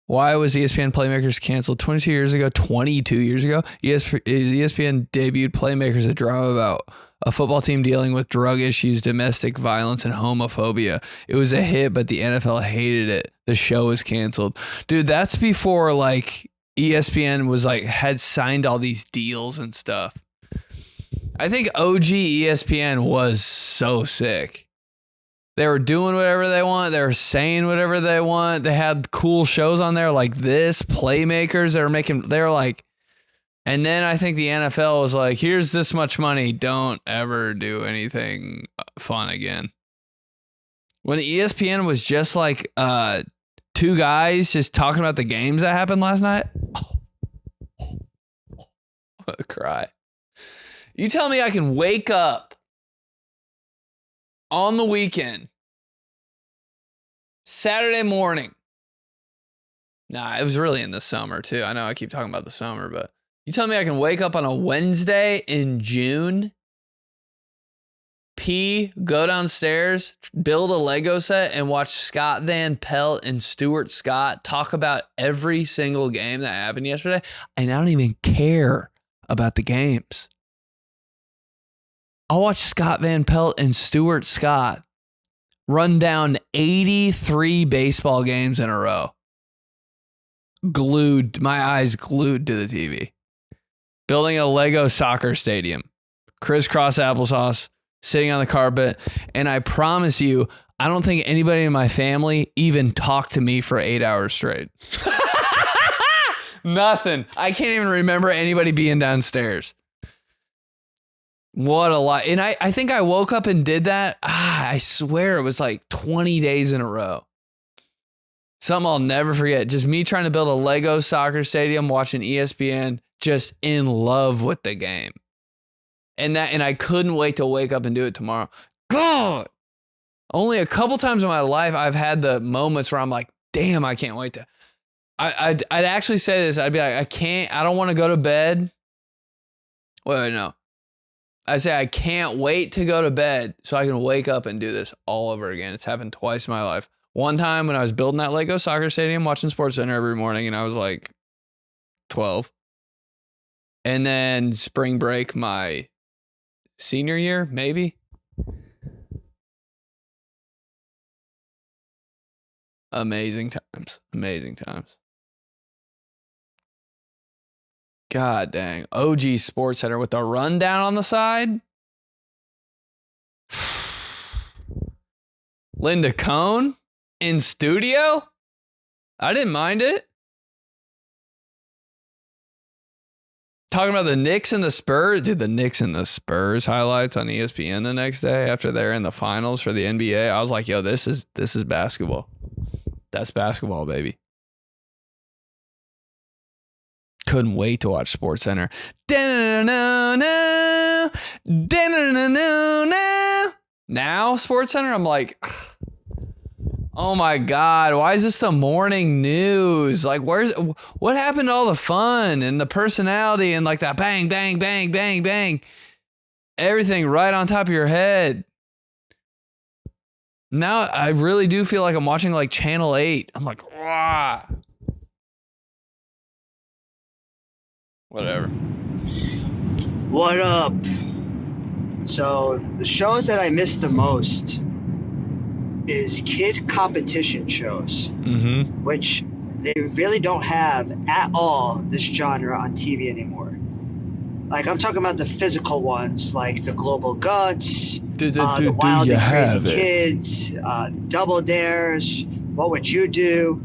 Why was ESPN Playmakers canceled 22 years ago? ESPN debuted Playmakers, a drama about a football team dealing with drug issues, domestic violence, and homophobia. It was a hit, but the NFL hated it. The show was canceled. Dude, that's before like ESPN was like had signed all these deals and stuff. I think OG ESPN was so sick. They were doing whatever they want. They were saying whatever they want. They had cool shows on there like this, Playmakers. They were like, and then I think the NFL was like, here's this much money. Don't ever do anything fun again. When ESPN was just like two guys just talking about the games that happened last night. What a cry. You tell me I can wake up on the weekend, Saturday morning. Nah, it was really in the summer too. I know I keep talking about the summer, but you tell me I can wake up on a Wednesday in June pee, go downstairs, build a Lego set, and watch Scott Van Pelt and Stuart Scott talk about every single game that happened yesterday. And I don't even care about the games. I'll watch Scott Van Pelt and Stuart Scott run down 83 baseball games in a row. Glued, my eyes glued to the TV. Building a Lego soccer stadium. Crisscross applesauce. Sitting on the carpet. And I promise you, I don't think anybody in my family even talked to me for 8 hours straight. Nothing. I can't even remember anybody being downstairs. What a lot. And I think I woke up and did that. I swear it was like 20 days in a row. Something I'll never forget. Just me trying to build a Lego soccer stadium, watching ESPN, just in love with the game. And I couldn't wait to wake up and do it tomorrow. God! Only a couple times in my life I've had the moments where I'm like, damn, I can't wait to. I'd actually say this. I'd be like, I don't want to go to bed. Wait, no. I say I can't wait to go to bed so I can wake up and do this all over again. It's happened twice in my life. One time when I was building that Lego soccer stadium, watching SportsCenter every morning, and I was like 12. And then spring break, my senior year, maybe. Amazing times. Amazing times. God dang. OG SportsCenter with the rundown on the side. Linda Cohn in studio. I didn't mind it. Talking about the Knicks and the Spurs. Dude, the Knicks and the Spurs highlights on ESPN the next day after they're in the finals for the NBA. I was like, yo, this is basketball. That's basketball, baby. Couldn't wait to watch SportsCenter. Now, SportsCenter, I'm like, oh my God, why is this the morning news? Like, what happened to all the fun and the personality and like that bang, bang, bang, bang, bang? Everything right on top of your head. Now I really do feel like I'm watching like Channel 8. I'm like, wah. Whatever. What up? So the shows that I miss the most is kid competition shows, which they really don't have at all this genre on TV anymore. Like, I'm talking about the physical ones, like the Global Guts, the Wild and Crazy Kids, Double Dares, What Would You Do?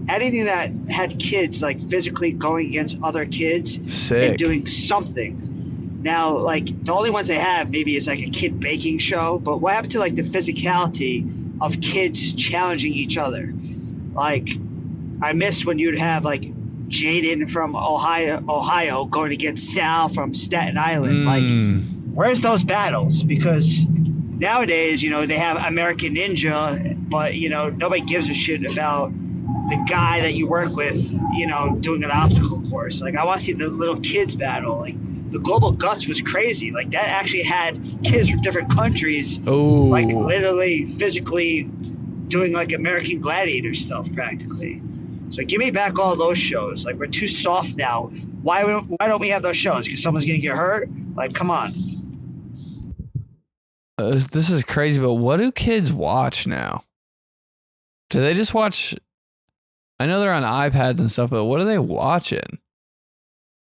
Anything that had kids, like, physically going against other kids and doing something. Now, like, the only ones they have maybe is, like, a kid baking show, but what happened to, like, the physicality of kids challenging each other? Like, I miss when you'd have, like, Jaden from Ohio going against Sal from Staten Island. Like, where's those battles? Because nowadays, you know, they have American Ninja, but, you know, nobody gives a shit about the guy that you work with, you know, doing an obstacle course. Like, I want to see the little kids battle. Like, the Global Guts was crazy. Like, that actually had kids from different countries, like, literally physically doing, like, American Gladiator stuff, practically. So give me back all those shows. Like, we're too soft now. Why don't we have those shows? Because someone's going to get hurt? Like, come on. This is crazy, but what do kids watch now? Do they just watch... I know they're on iPads and stuff, but what are they watching?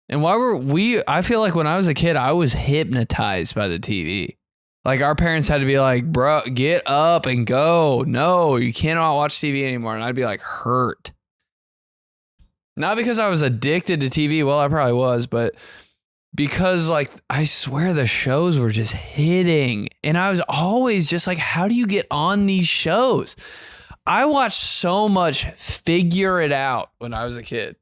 And why were I feel like when I was a kid, I was hypnotized by the TV. Like, our parents had to be like, bro, get up and go. No, you cannot watch TV anymore. And I'd be like hurt. Not because I was addicted to TV. Well, I probably was, but because, like, I swear the shows were just hitting. And I was always just like, how do you get on these shows? I watched so much Figure It Out when I was a kid.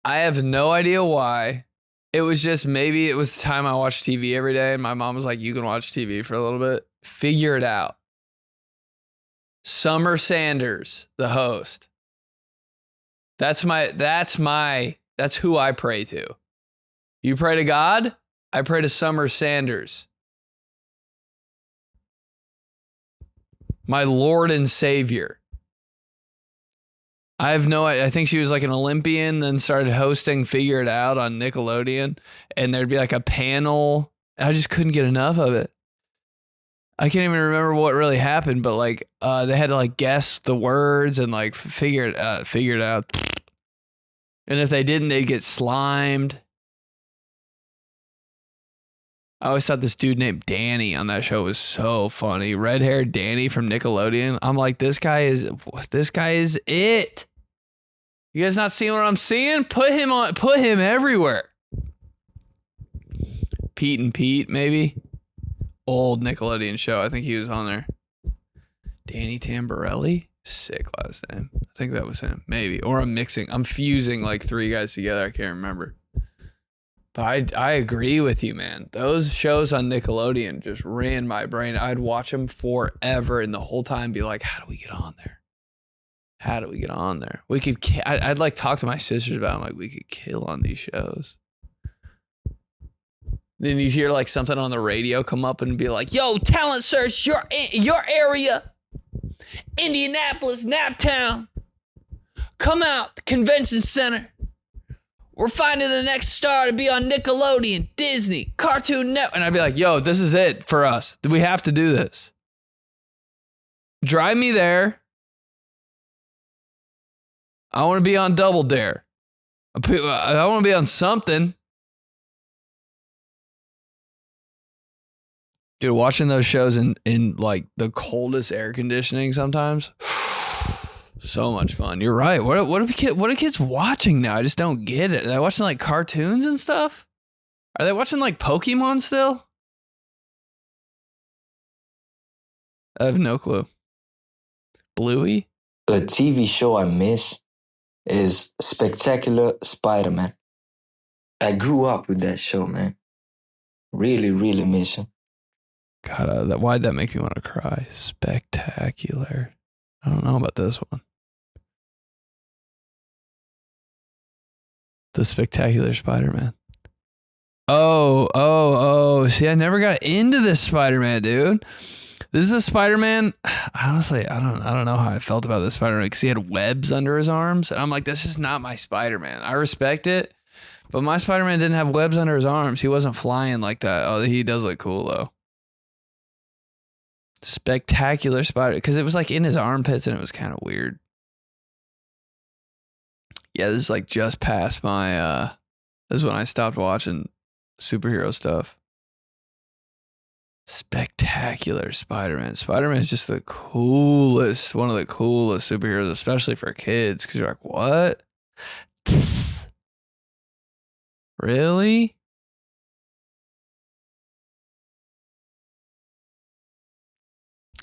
I have no idea why. It was just, maybe it was the time I watched TV every day and my mom was like, you can watch TV for a little bit. Figure It Out. Summer Sanders, the host. That's who I pray to. You pray to God? I pray to Summer Sanders. My Lord and Savior. I think she was like an Olympian, then started hosting Figure It Out on Nickelodeon, and there'd be like a panel. I just couldn't get enough of it. I can't even remember what really happened, but like they had to like guess the words and like figure it out. And if they didn't, they'd get slimed. I always thought this dude named Danny on that show was so funny. Red-haired Danny from Nickelodeon. I'm like, this guy is it. You guys not seeing what I'm seeing? Put him everywhere. Pete and Pete, maybe. Old Nickelodeon show. I think he was on there. Danny Tamborelli? Sick last name. I think that was him. Maybe. Or I'm fusing like three guys together. I can't remember. But I agree with you, man. Those shows on Nickelodeon just ran my brain. I'd watch them forever and the whole time be like, how do we get on there? How do we get on there? I'd like talk to my sisters about it. I'm like, we could kill on these shows. Then you hear like something on the radio come up and be like, yo, talent search your area. Indianapolis, Naptown. Come out, the convention center. We're finding the next star to be on Nickelodeon, Disney, Cartoon Network. And I'd be like, yo, this is it for us. We have to do this. Drive me there. I want to be on Double Dare. I want to be on something. Dude, watching those shows in like the coldest air conditioning sometimes. So much fun. You're right. What are kids watching now? I just don't get it. Are they watching like cartoons and stuff? Are they watching like Pokemon still? I have no clue. Bluey? A TV show I miss is Spectacular Spider-Man. I grew up with that show, man. Really, really miss him. God, why'd that make me want to cry? Spectacular. I don't know about this one. The Spectacular Spider-Man. Oh. See, I never got into this Spider-Man, dude. This is a Spider-Man. Honestly, I don't know how I felt about this Spider-Man because he had webs under his arms. And I'm like, this is not my Spider-Man. I respect it, but my Spider-Man didn't have webs under his arms. He wasn't flying like that. Oh, he does look cool, though. Spectacular Spider, because it was like in his armpits and it was kind of weird. Yeah, this is like just past my this is when I stopped watching superhero stuff. Spectacular Spider-Man. Spider-Man is just the coolest, one of the coolest superheroes, especially for kids, because you're like, what? Really?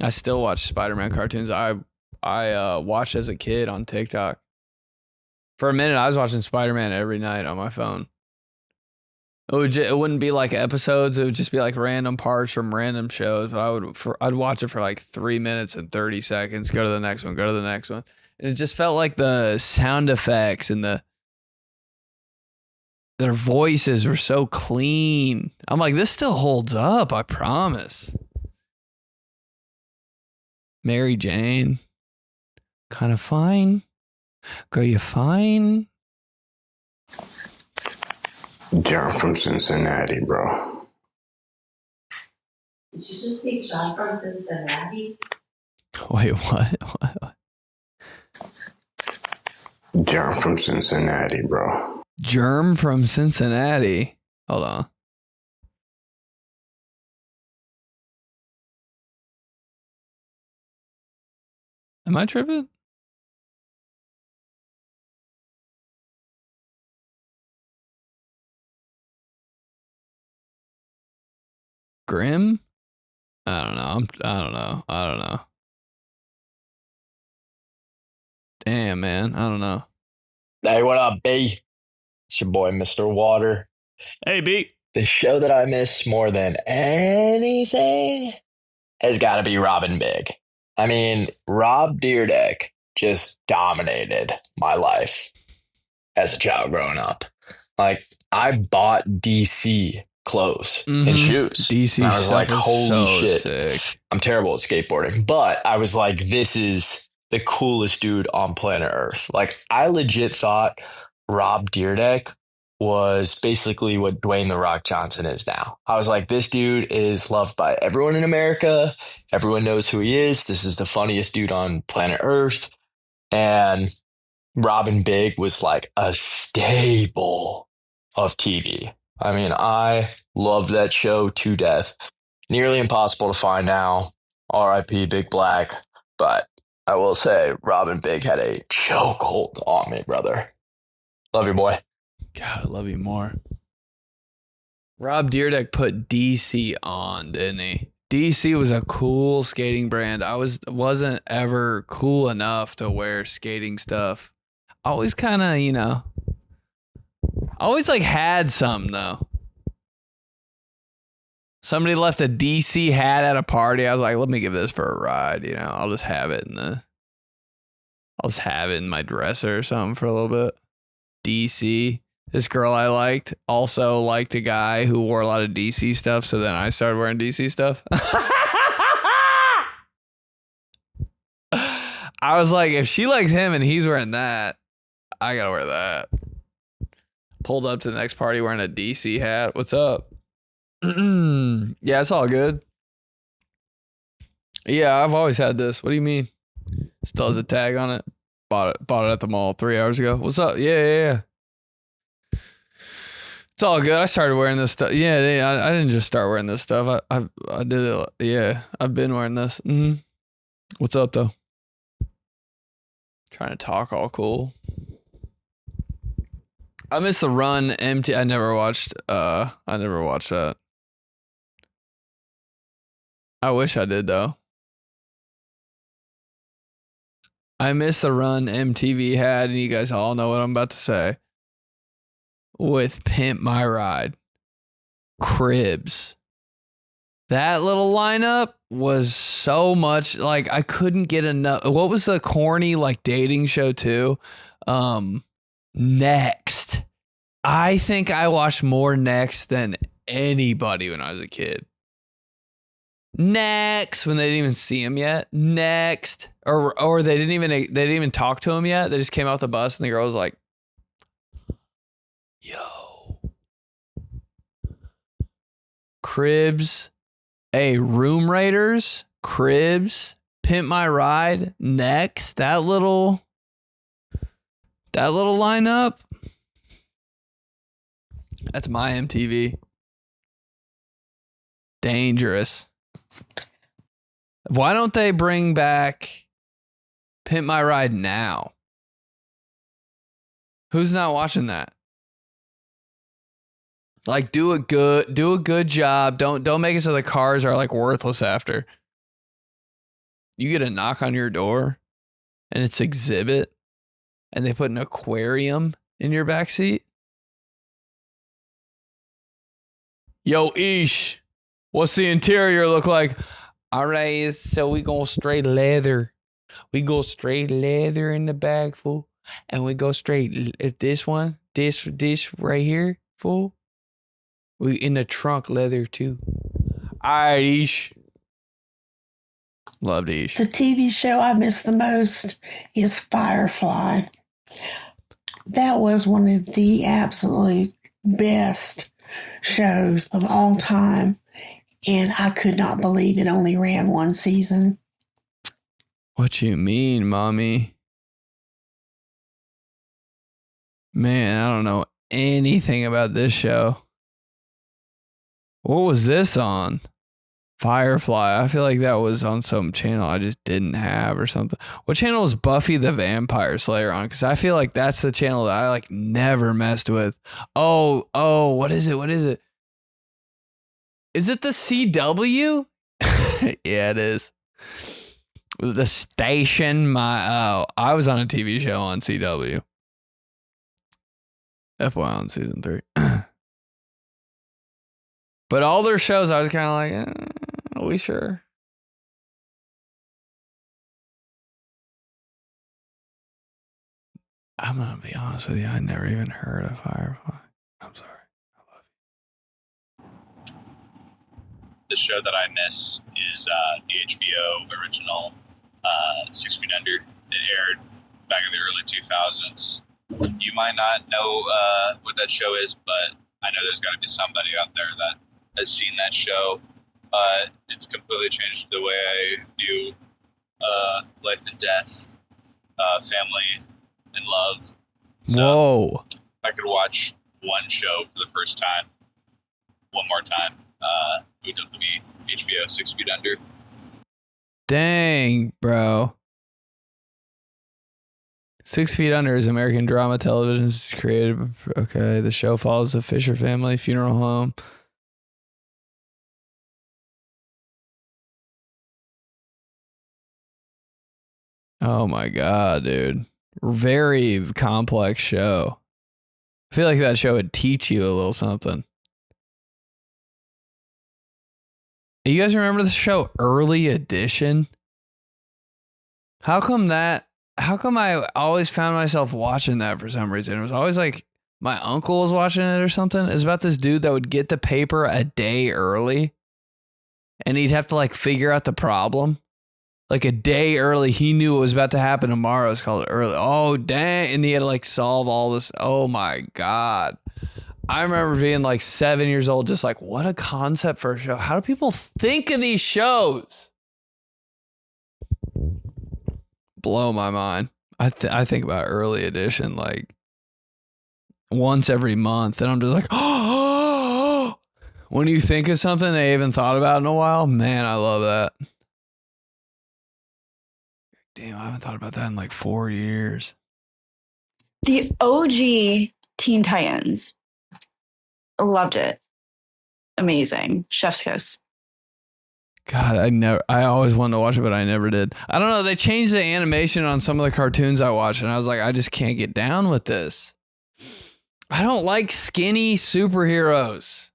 I still watch Spider-Man cartoons. I watched as a kid on TikTok. For a minute, I was watching Spider-Man every night on my phone. It wouldn't be like episodes. It would just be like random parts from random shows. But I'd watch it for like 3 minutes and 30 seconds. Go to the next one. Go to the next one. And it just felt like the sound effects and their voices were so clean. I'm like, this still holds up. I promise. Mary Jane, kind of fine. Girl, you fine? John from Cincinnati, bro. Did you just say John from Cincinnati? Wait, what? John from Cincinnati, bro. Germ from Cincinnati. Hold on. Am I tripping? Grim? I don't know. I don't know. Damn, man. I don't know. Hey, what up, B? It's your boy, Mr. Water. Hey, B. The show that I miss more than anything has got to be Robin Big. I mean, Rob Dyrdek just dominated my life as a child growing up. Like, I bought DC clothes Mhm. and shoes. DC And I was stuff like, is holy so shit. sick. I'm terrible at skateboarding, but I was like, this is the coolest dude on planet Earth. Like, I legit thought Rob Dyrdek was basically what Dwayne The Rock Johnson is now. I was like, this dude is loved by everyone in America. Everyone knows who he is. This is the funniest dude on planet Earth. And Robin Big was like a staple of TV. I mean, I loved that show to death. Nearly impossible to find now. R.I.P. Big Black. But I will say, Robin Big had a chokehold on me, brother. Love you, boy. God, I love you more. Rob Dyrdek put DC on, didn't he? DC was a cool skating brand. I wasn't ever cool enough to wear skating stuff. I always kind of, always like had some though. Somebody left a DC hat at a party. I was like, let me give this for a ride. I'll just have it in my dresser or something for a little bit. DC. This girl I liked also liked a guy who wore a lot of DC stuff. So then I started wearing DC stuff. I was like, if she likes him and he's wearing that, I gotta wear that. Pulled up to the next party wearing a DC hat. What's up? Yeah, it's all good. Yeah, I've always had this. What do you mean? Still has a tag on it. Bought it at the mall 3 hours ago. What's up? Yeah. It's all good. I started wearing this stuff. Yeah, I didn't just start wearing this stuff. I did it. Yeah, I've been wearing this. Mm-hmm. What's up though? Trying to talk all cool. I miss the Run MT. I never watched that. I wish I did though. I miss the Run MTV had, and you guys all know what I'm about to say. With Pimp My Ride, Cribs. That little lineup was so much like I couldn't get enough. What was the corny like dating show too? Next. I think I watched more Next than anybody when I was a kid. Next, when they didn't even see him yet. Next, or they didn't even talk to him yet. They just came out the bus and the girl was like, "Yo, Cribs, hey, Room Raiders, Cribs, Pimp My Ride, Next." That little lineup. That's my MTV. Dangerous. Why don't they bring back Pimp My Ride now? Who's not watching that? Like, do a good job. Don't make it so the cars are like worthless after. You get a knock on your door and it's Exhibit and they put an aquarium in your backseat. Yo, Ish, what's the interior look like? All right, so we go straight leather. We go straight leather in the bag, fool. And we go straight this one, this right here, fool. We in the trunk leather too. All right, Ish. Loved Ish. The TV show I miss the most is Firefly. That was one of the absolutely best shows of all time. And I could not believe it only ran one season. What you mean, mommy? Man, I don't know anything about this show. What was this on? Firefly. I feel like that was on some channel I just didn't have or something. What channel was Buffy the Vampire Slayer on? Because I feel like that's the channel that I like never messed with. Oh, what is it? Is it the CW? Yeah, it is. The station. I was on a TV show on CW. FBOY on season 3. But all their shows, I was kind of like, are we sure? I'm going to be honest with you. I never even heard of Firefly. I'm sorry. I love you. the show that I miss is the HBO original 6 Feet Under. It aired back in the early 2000s. You might not know what that show is, but I know there's got to be somebody out there that has seen that show. It's completely changed the way I view life and death, family, and love. So Whoa. if I could watch one show for the first time, one more time, it would definitely be HBO 6 Feet Under. Dang, bro. 6 Feet Under is American drama television. It's created. Okay, the show follows the Fisher family funeral home. Oh my God, dude. Very complex show. I feel like that show would teach you a little something. You guys remember the show Early Edition? How come I always found myself watching that for some reason? It was always like my uncle was watching it or something. It was about this dude that would get the paper a day early and he'd have to like figure out the problem. Like a day early, he knew what was about to happen tomorrow. It's called Early. Oh, dang. And he had to like solve all this. Oh my God. I remember being like 7 years old, just like, what a concept for a show. How do people think of these shows? Blow my mind. I think about Early Edition like once every month, and I'm just like, oh, when you think of something they haven't thought about in a while, man, I love that. Damn, I haven't thought about that in like 4 years. The OG Teen Titans. Loved it. Amazing. Chef's kiss. God, I always wanted to watch it, but I never did. I don't know. They changed the animation on some of the cartoons I watched, and I was like, I just can't get down with this. I don't like skinny superheroes.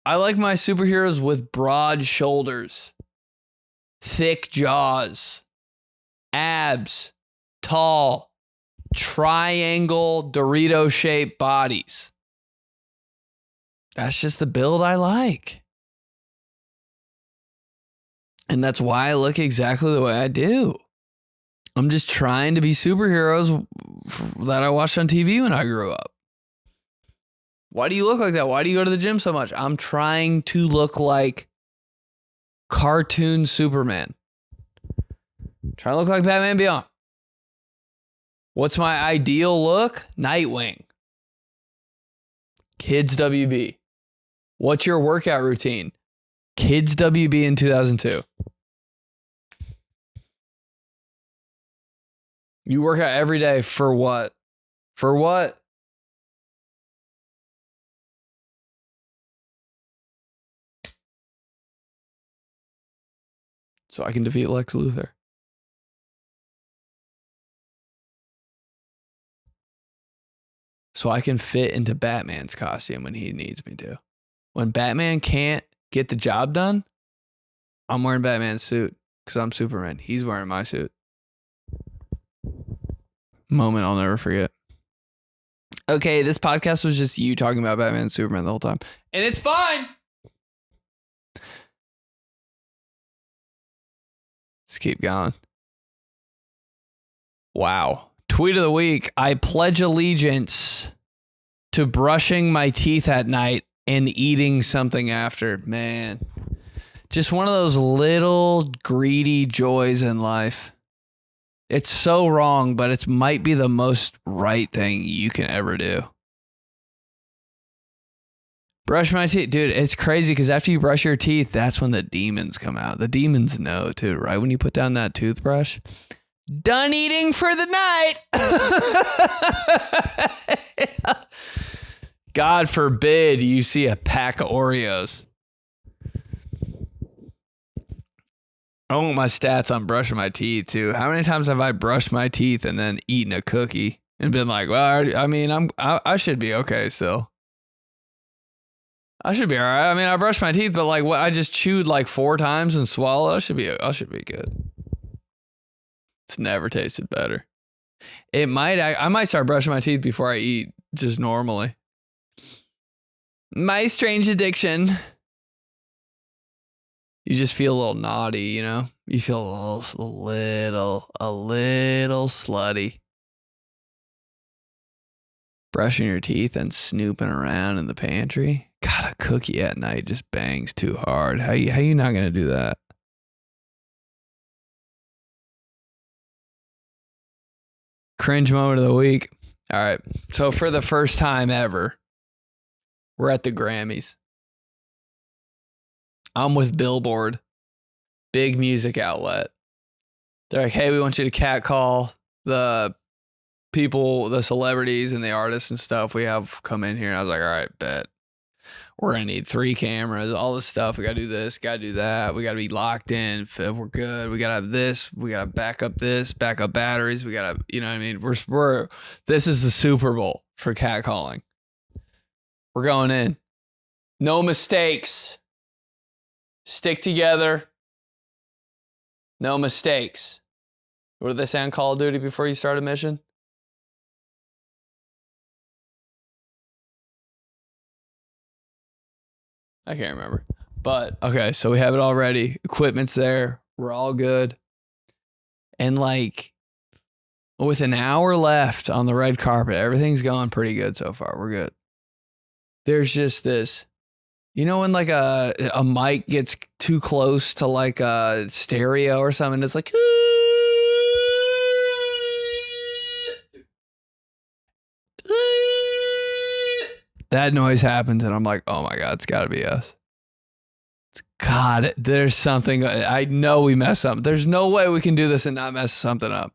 I like my superheroes with broad shoulders, thick jaws, abs, tall, triangle Dorito-shaped bodies. That's just the build I like. And that's why I look exactly the way I do. I'm just trying to be superheroes that I watched on TV when I grew up. Why do you look like that? Why do you go to the gym so much? I'm trying to look like cartoon Superman. Trying to look like Batman Beyond. What's my ideal look? Nightwing. Kids WB. What's your workout routine? Kids WB in 2002. You work out every day for what? For what? So I can defeat Lex Luthor. So I can fit into Batman's costume when he needs me to. When Batman can't get the job done, I'm wearing Batman's suit because I'm Superman. He's wearing my suit. Moment I'll never forget. Okay, this podcast was just you talking about Batman and Superman the whole time. And it's fine. Let's keep going. Wow. Tweet of the week. I pledge allegiance to brushing my teeth at night and eating something after. Man, just one of those little greedy joys in life. It's so wrong, but it might be the most right thing you can ever do. Brush my teeth. Dude, it's crazy because after you brush your teeth, that's when the demons come out. The demons know too, right? When you put down that toothbrush. Done eating for the night. God forbid you see a pack of Oreos. I want my stats on brushing my teeth too. How many times have I brushed my teeth and then eaten a cookie and been like, well, I mean, I should be okay still. I should be all right. I mean, I brushed my teeth, but like what? I just chewed like 4 times and swallowed. I should be good. It's never tasted better. I might start brushing my teeth before I eat just normally. My strange addiction. you just feel a little naughty, you know? You feel a little slutty. Brushing your teeth and snooping around in the pantry. God, a cookie at night just bangs too hard. How you not gonna do that? Cringe moment of the week. All right. So for the first time ever, we're at the Grammys. I'm with Billboard, big music outlet. They're like, hey, we want you to catcall the people, the celebrities and the artists and stuff we have come in here. And I was like, all right, bet. We're going to need 3 cameras, all this stuff. We got to do this, got to do that. We got to be locked in. If we're good, we got to have this. We got to back up this, back up batteries. We got to, you know what I mean? This is the Super Bowl for catcalling. We're going in. No mistakes. Stick together. No mistakes. What did they say on Call of Duty before you start a mission? I can't remember. But, okay, so we have it all ready. Equipment's there. We're all good. And, like, with an hour left on the red carpet, everything's going pretty good so far. We're good. There's just this, you know when, like, a mic gets too close to, like, a stereo or something? It's like, that noise happens, and I'm like, oh my God, it's got to be us. God, there's something. I know we mess up. There's no way we can do this and not mess something up.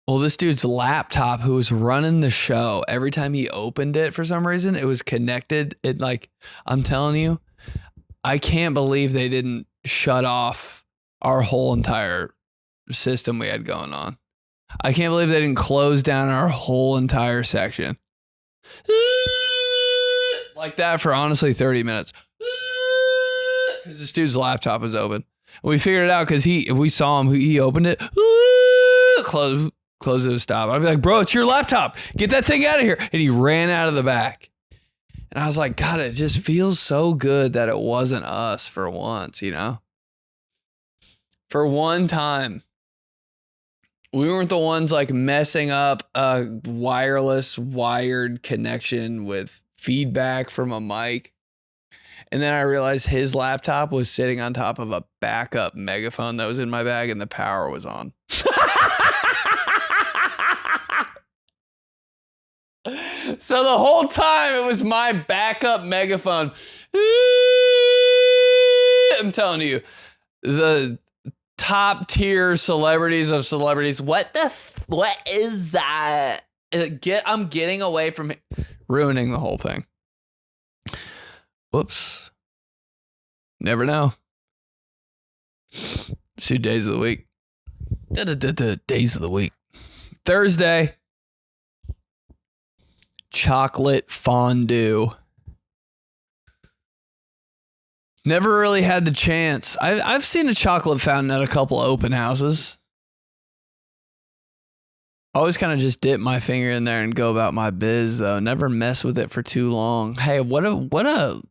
Well, this dude's laptop, who was running the show, every time he opened it for some reason, it was connected. It, like, I'm telling you, I can't believe they didn't shut off our whole entire system we had going on. I can't believe they didn't close down our whole entire section. Like that for honestly 30 minutes. Because this dude's laptop was open. And we figured it out because we saw him, he opened it, close it, stop. I'd be like, bro, it's your laptop. Get that thing out of here. And he ran out of the back. And I was like, God, it just feels so good that it wasn't us for once, you know? For one time. We weren't the ones like messing up a wireless wired connection with feedback from a mic. And then I realized his laptop was sitting on top of a backup megaphone that was in my bag and the power was on. So the whole time it was my backup megaphone. I'm telling you, the top tier celebrities of celebrities. What is that? I'm getting away from ruining the whole thing. Whoops. Never know. 2 days of the week. Days of the week. Thursday. Chocolate fondue. Never really had the chance. I've seen a chocolate fountain at a couple of open houses. Always kind of just dip my finger in there and go about my biz, though. Never mess with it for too long. Hey, what a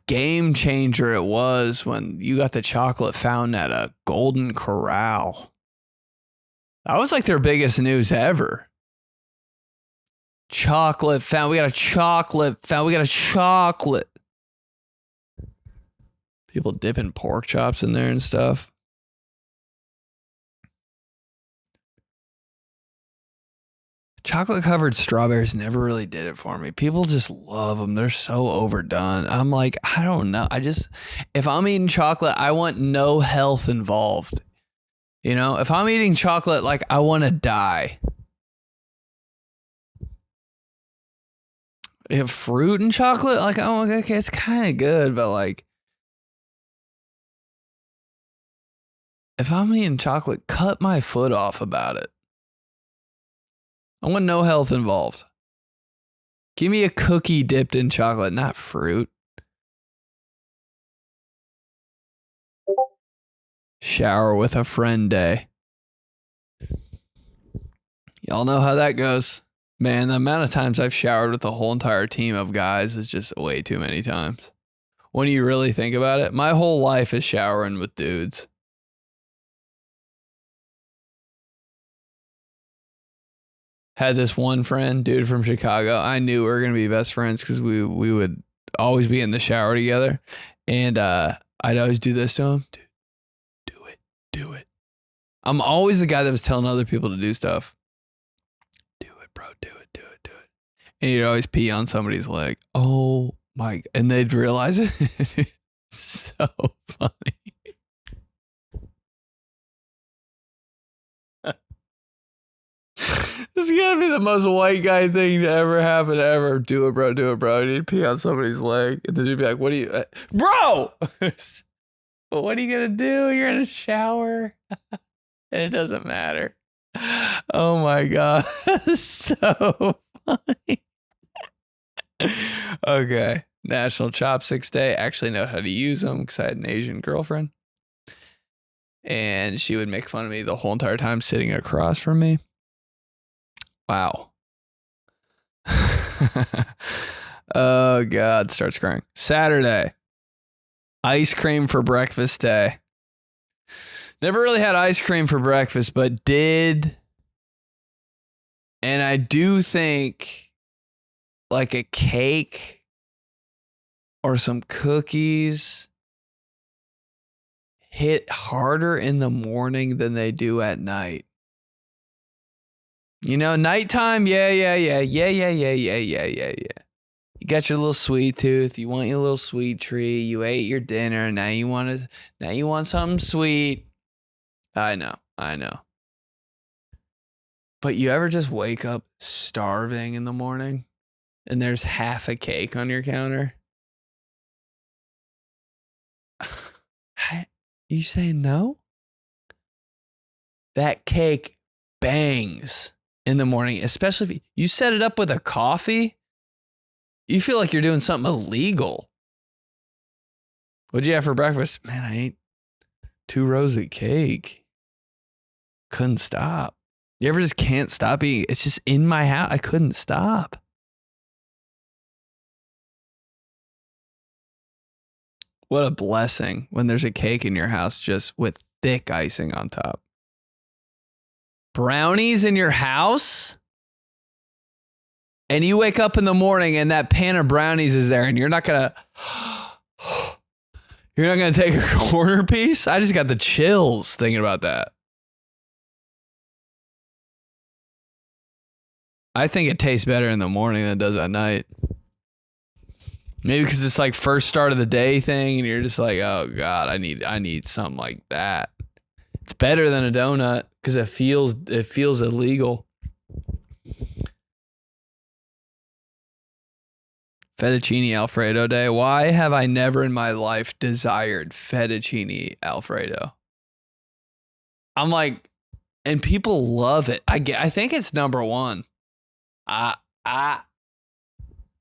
game changer it was when you got the chocolate fountain at a Golden Corral. That was like their biggest news ever. Chocolate fountain. We got a chocolate fountain. We got a chocolate. People dipping pork chops in there and stuff. Chocolate covered strawberries never really did it for me. People just love them. They're so overdone. I'm like, I don't know. If I'm eating chocolate, I want no health involved. You know, if I'm eating chocolate, like I want to die. You have fruit and chocolate, like, oh, okay, it's kind of good, but like, if I'm eating chocolate, cut my foot off about it. I want no health involved. Give me a cookie dipped in chocolate, not fruit. Shower with a friend day. Y'all know how that goes. Man, the amount of times I've showered with the whole entire team of guys is just way too many times. when you really think about it. My whole life is showering with dudes. Had this one friend, dude from Chicago. I knew we were going to be best friends because we would always be in the shower together. And I'd always do this to him. Dude, do it. I'm always the guy that was telling other people to do stuff. Do it, bro. Do it. And you'd always pee on somebody's leg. Oh my. And they'd realize it. It's so funny. This is gotta be the most white guy thing to ever happen ever. Do it, bro. And he'd pee on somebody's leg. And then you'd be like, what are you, bro? But what are you gonna do? You're in a shower. It doesn't matter. Oh my God. So funny. Okay. National Chopsticks Day. Actually know how to use them because I had an Asian girlfriend. And she would make fun of me the whole entire time sitting across from me. Wow. Oh, God. Starts crying. Saturday. Ice cream for breakfast day. Never really had ice cream for breakfast, but did. And I do think like a cake or some cookies hit harder in the morning than they do at night. You know, nighttime, yeah. You got your little sweet tooth. You want your little sweet treat. You ate your dinner. Now you want something sweet. I know. But you ever just wake up starving in the morning and there's half a cake on your counter? You saying no? That cake bangs in the morning, especially if you set it up with a coffee. You feel like you're doing something illegal. What'd you have for breakfast? Man, I ate 2 rows of cake. Couldn't stop. You ever just can't stop eating? It's just in my house. I couldn't stop. What a blessing when there's a cake in your house just with thick icing on top. Brownies in your house? And you wake up in the morning and that pan of brownies is there and you're not going to take a corner piece? I just got the chills thinking about that. I think it tastes better in the morning than it does at night. Maybe because it's like first start of the day thing and you're just like, oh God, I need something like that. It's better than a donut because it feels illegal. Fettuccine Alfredo Day. Why have I never in my life desired fettuccine Alfredo? I'm like, and people love it. I think it's number one. I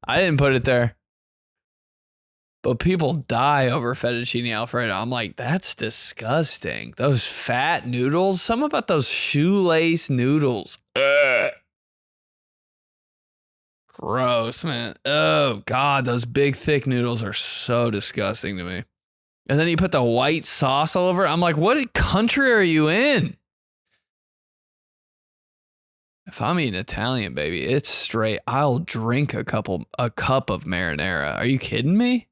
didn't put it there. But people die over fettuccine Alfredo. I'm like, that's disgusting. Those fat noodles. Something about those shoelace noodles. Ugh. Gross, man. Oh, God. Those big, thick noodles are so disgusting to me. And then you put the white sauce all over it. I'm like, what country are you in? If I'm eating Italian, baby, it's straight. I'll drink a cup of marinara. Are you kidding me?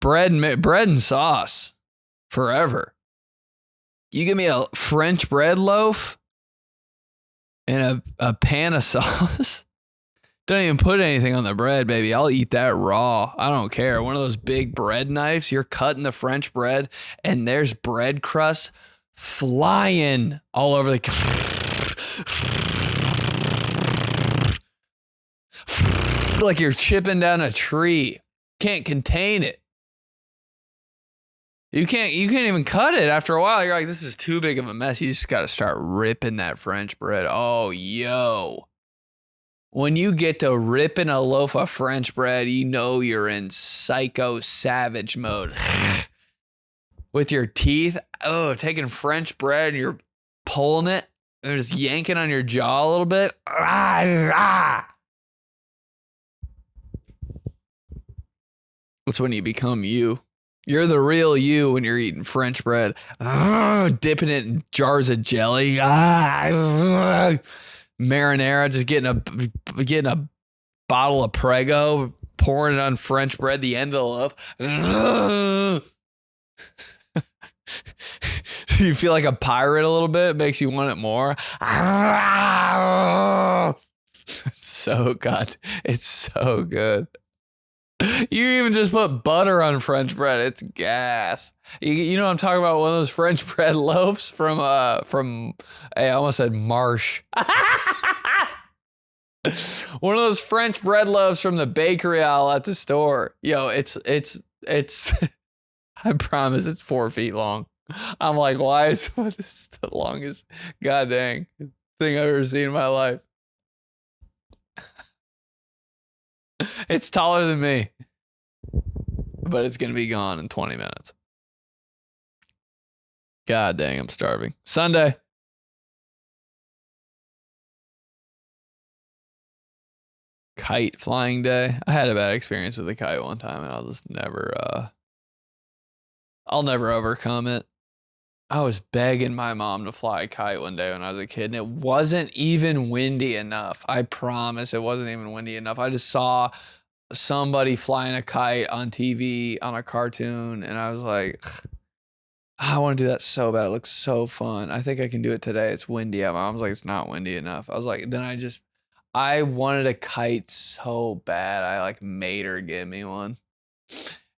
Bread and sauce forever. You give me a French bread loaf and a pan of sauce. Don't even put anything on the bread, baby. I'll eat that raw. I don't care. One of those big bread knives, you're cutting the French bread and there's bread crust flying all over like you're chipping down a tree. Can't contain it. You can't even cut it. After a while, you're like, this is too big of a mess. You just got to start ripping that French bread. Oh, yo. When you get to ripping a loaf of French bread, you know you're in psycho savage mode. With your teeth. Oh, taking French bread and you're pulling it. And just yanking on your jaw a little bit. That's when you become you. You're the real you when you're eating French bread. Dipping it in jars of jelly. Marinara, just getting a bottle of Prego, pouring it on French bread, the end of the loaf. You feel like a pirate a little bit. It makes you want it more. It's so good. It's so good. You even just put butter on French bread. It's gas. You know what I'm talking about? One of those French bread loaves from I almost said Marsh. One of those French bread loaves from the bakery aisle at the store. Yo, it's I promise it's 4 feet long. I'm like, why is this the longest goddamn thing I've ever seen in my life? It's taller than me, but it's going to be gone in 20 minutes. God dang, I'm starving. Sunday. Kite flying day. I had a bad experience with a kite one time, and I'll never overcome it. I was begging my mom to fly a kite one day when I was a kid, and it wasn't even windy enough. I promise it wasn't even windy enough. I just saw somebody flying a kite on TV on a cartoon, and I was like, I want to do that so bad. It looks so fun. I think I can do it today. It's windy. My mom's like, it's not windy enough. I was like, I wanted a kite so bad. I like made her give me one.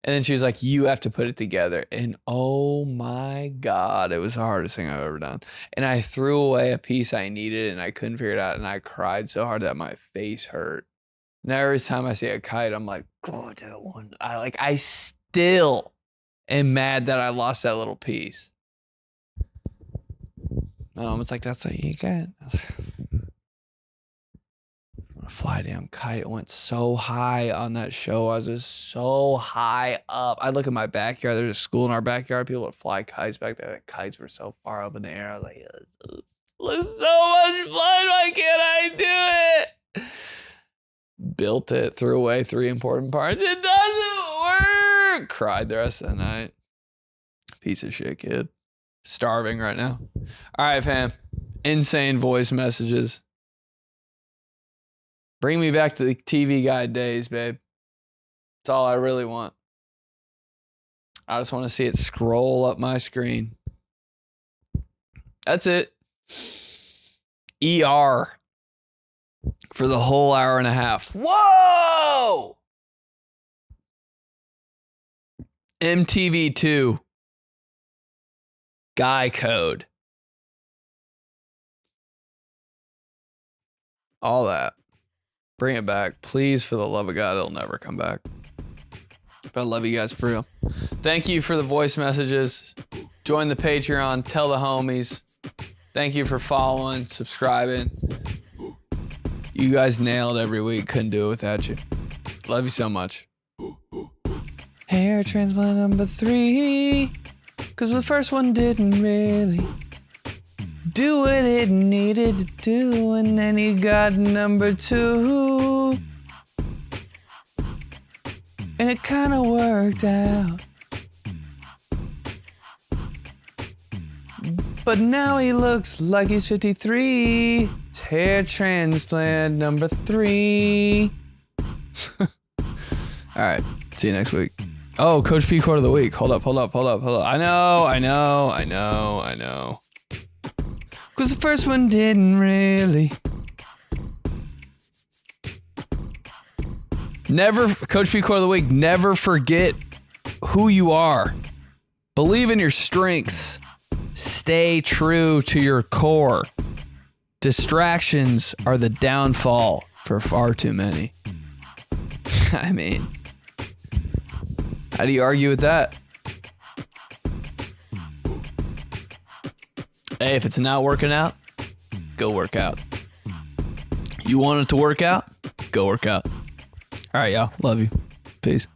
And then she was like, you have to put it together. And oh my God, it was the hardest thing I've ever done. And I threw away a piece I needed and I couldn't figure it out. And I cried so hard that my face hurt. Now every time I see a kite, I'm like, God, that one. I still am mad that I lost that little piece. It's like, that's what you get. Fly damn kite. It went so high on that show. I was just so high up. I look at my backyard. There's a school in our backyard. People would fly kites back there. The kites were so far up in the air. I was like, it looks so much fun. Why can't I do it? Built it, threw away 3 important parts. It doesn't work. Cried the rest of the night. Piece of shit kid. Starving right now. All right, fam. Insane voice messages. Bring me back to the TV guide days, babe. That's all I really want. I just want to see it scroll up my screen. That's it. ER. For the whole hour and a half. Whoa! MTV2. Guy Code. All that. Bring it back. Please, for the love of God, it'll never come back. But I love you guys for real. Thank you for the voice messages. Join the Patreon. Tell the homies. Thank you for following, subscribing. You guys nailed every week. Couldn't do it without you. Love you so much. Hair transplant number 3. Because the first one didn't really do what it needed to do, and then he got number 2, and it kind of worked out. But now he looks like he's 53. It's hair transplant number 3. All right, see you next week. Oh, Coach P quote of the week. Hold up. I know. Because the first one didn't really. Never, Coach P quote of the week, never forget who you are. Believe in your strengths. Stay true to your core. Distractions are the downfall for far too many. I mean, how do you argue with that? Hey, if it's not working out, go work out. You want it to work out? Go work out. All right, y'all. Love you. Peace.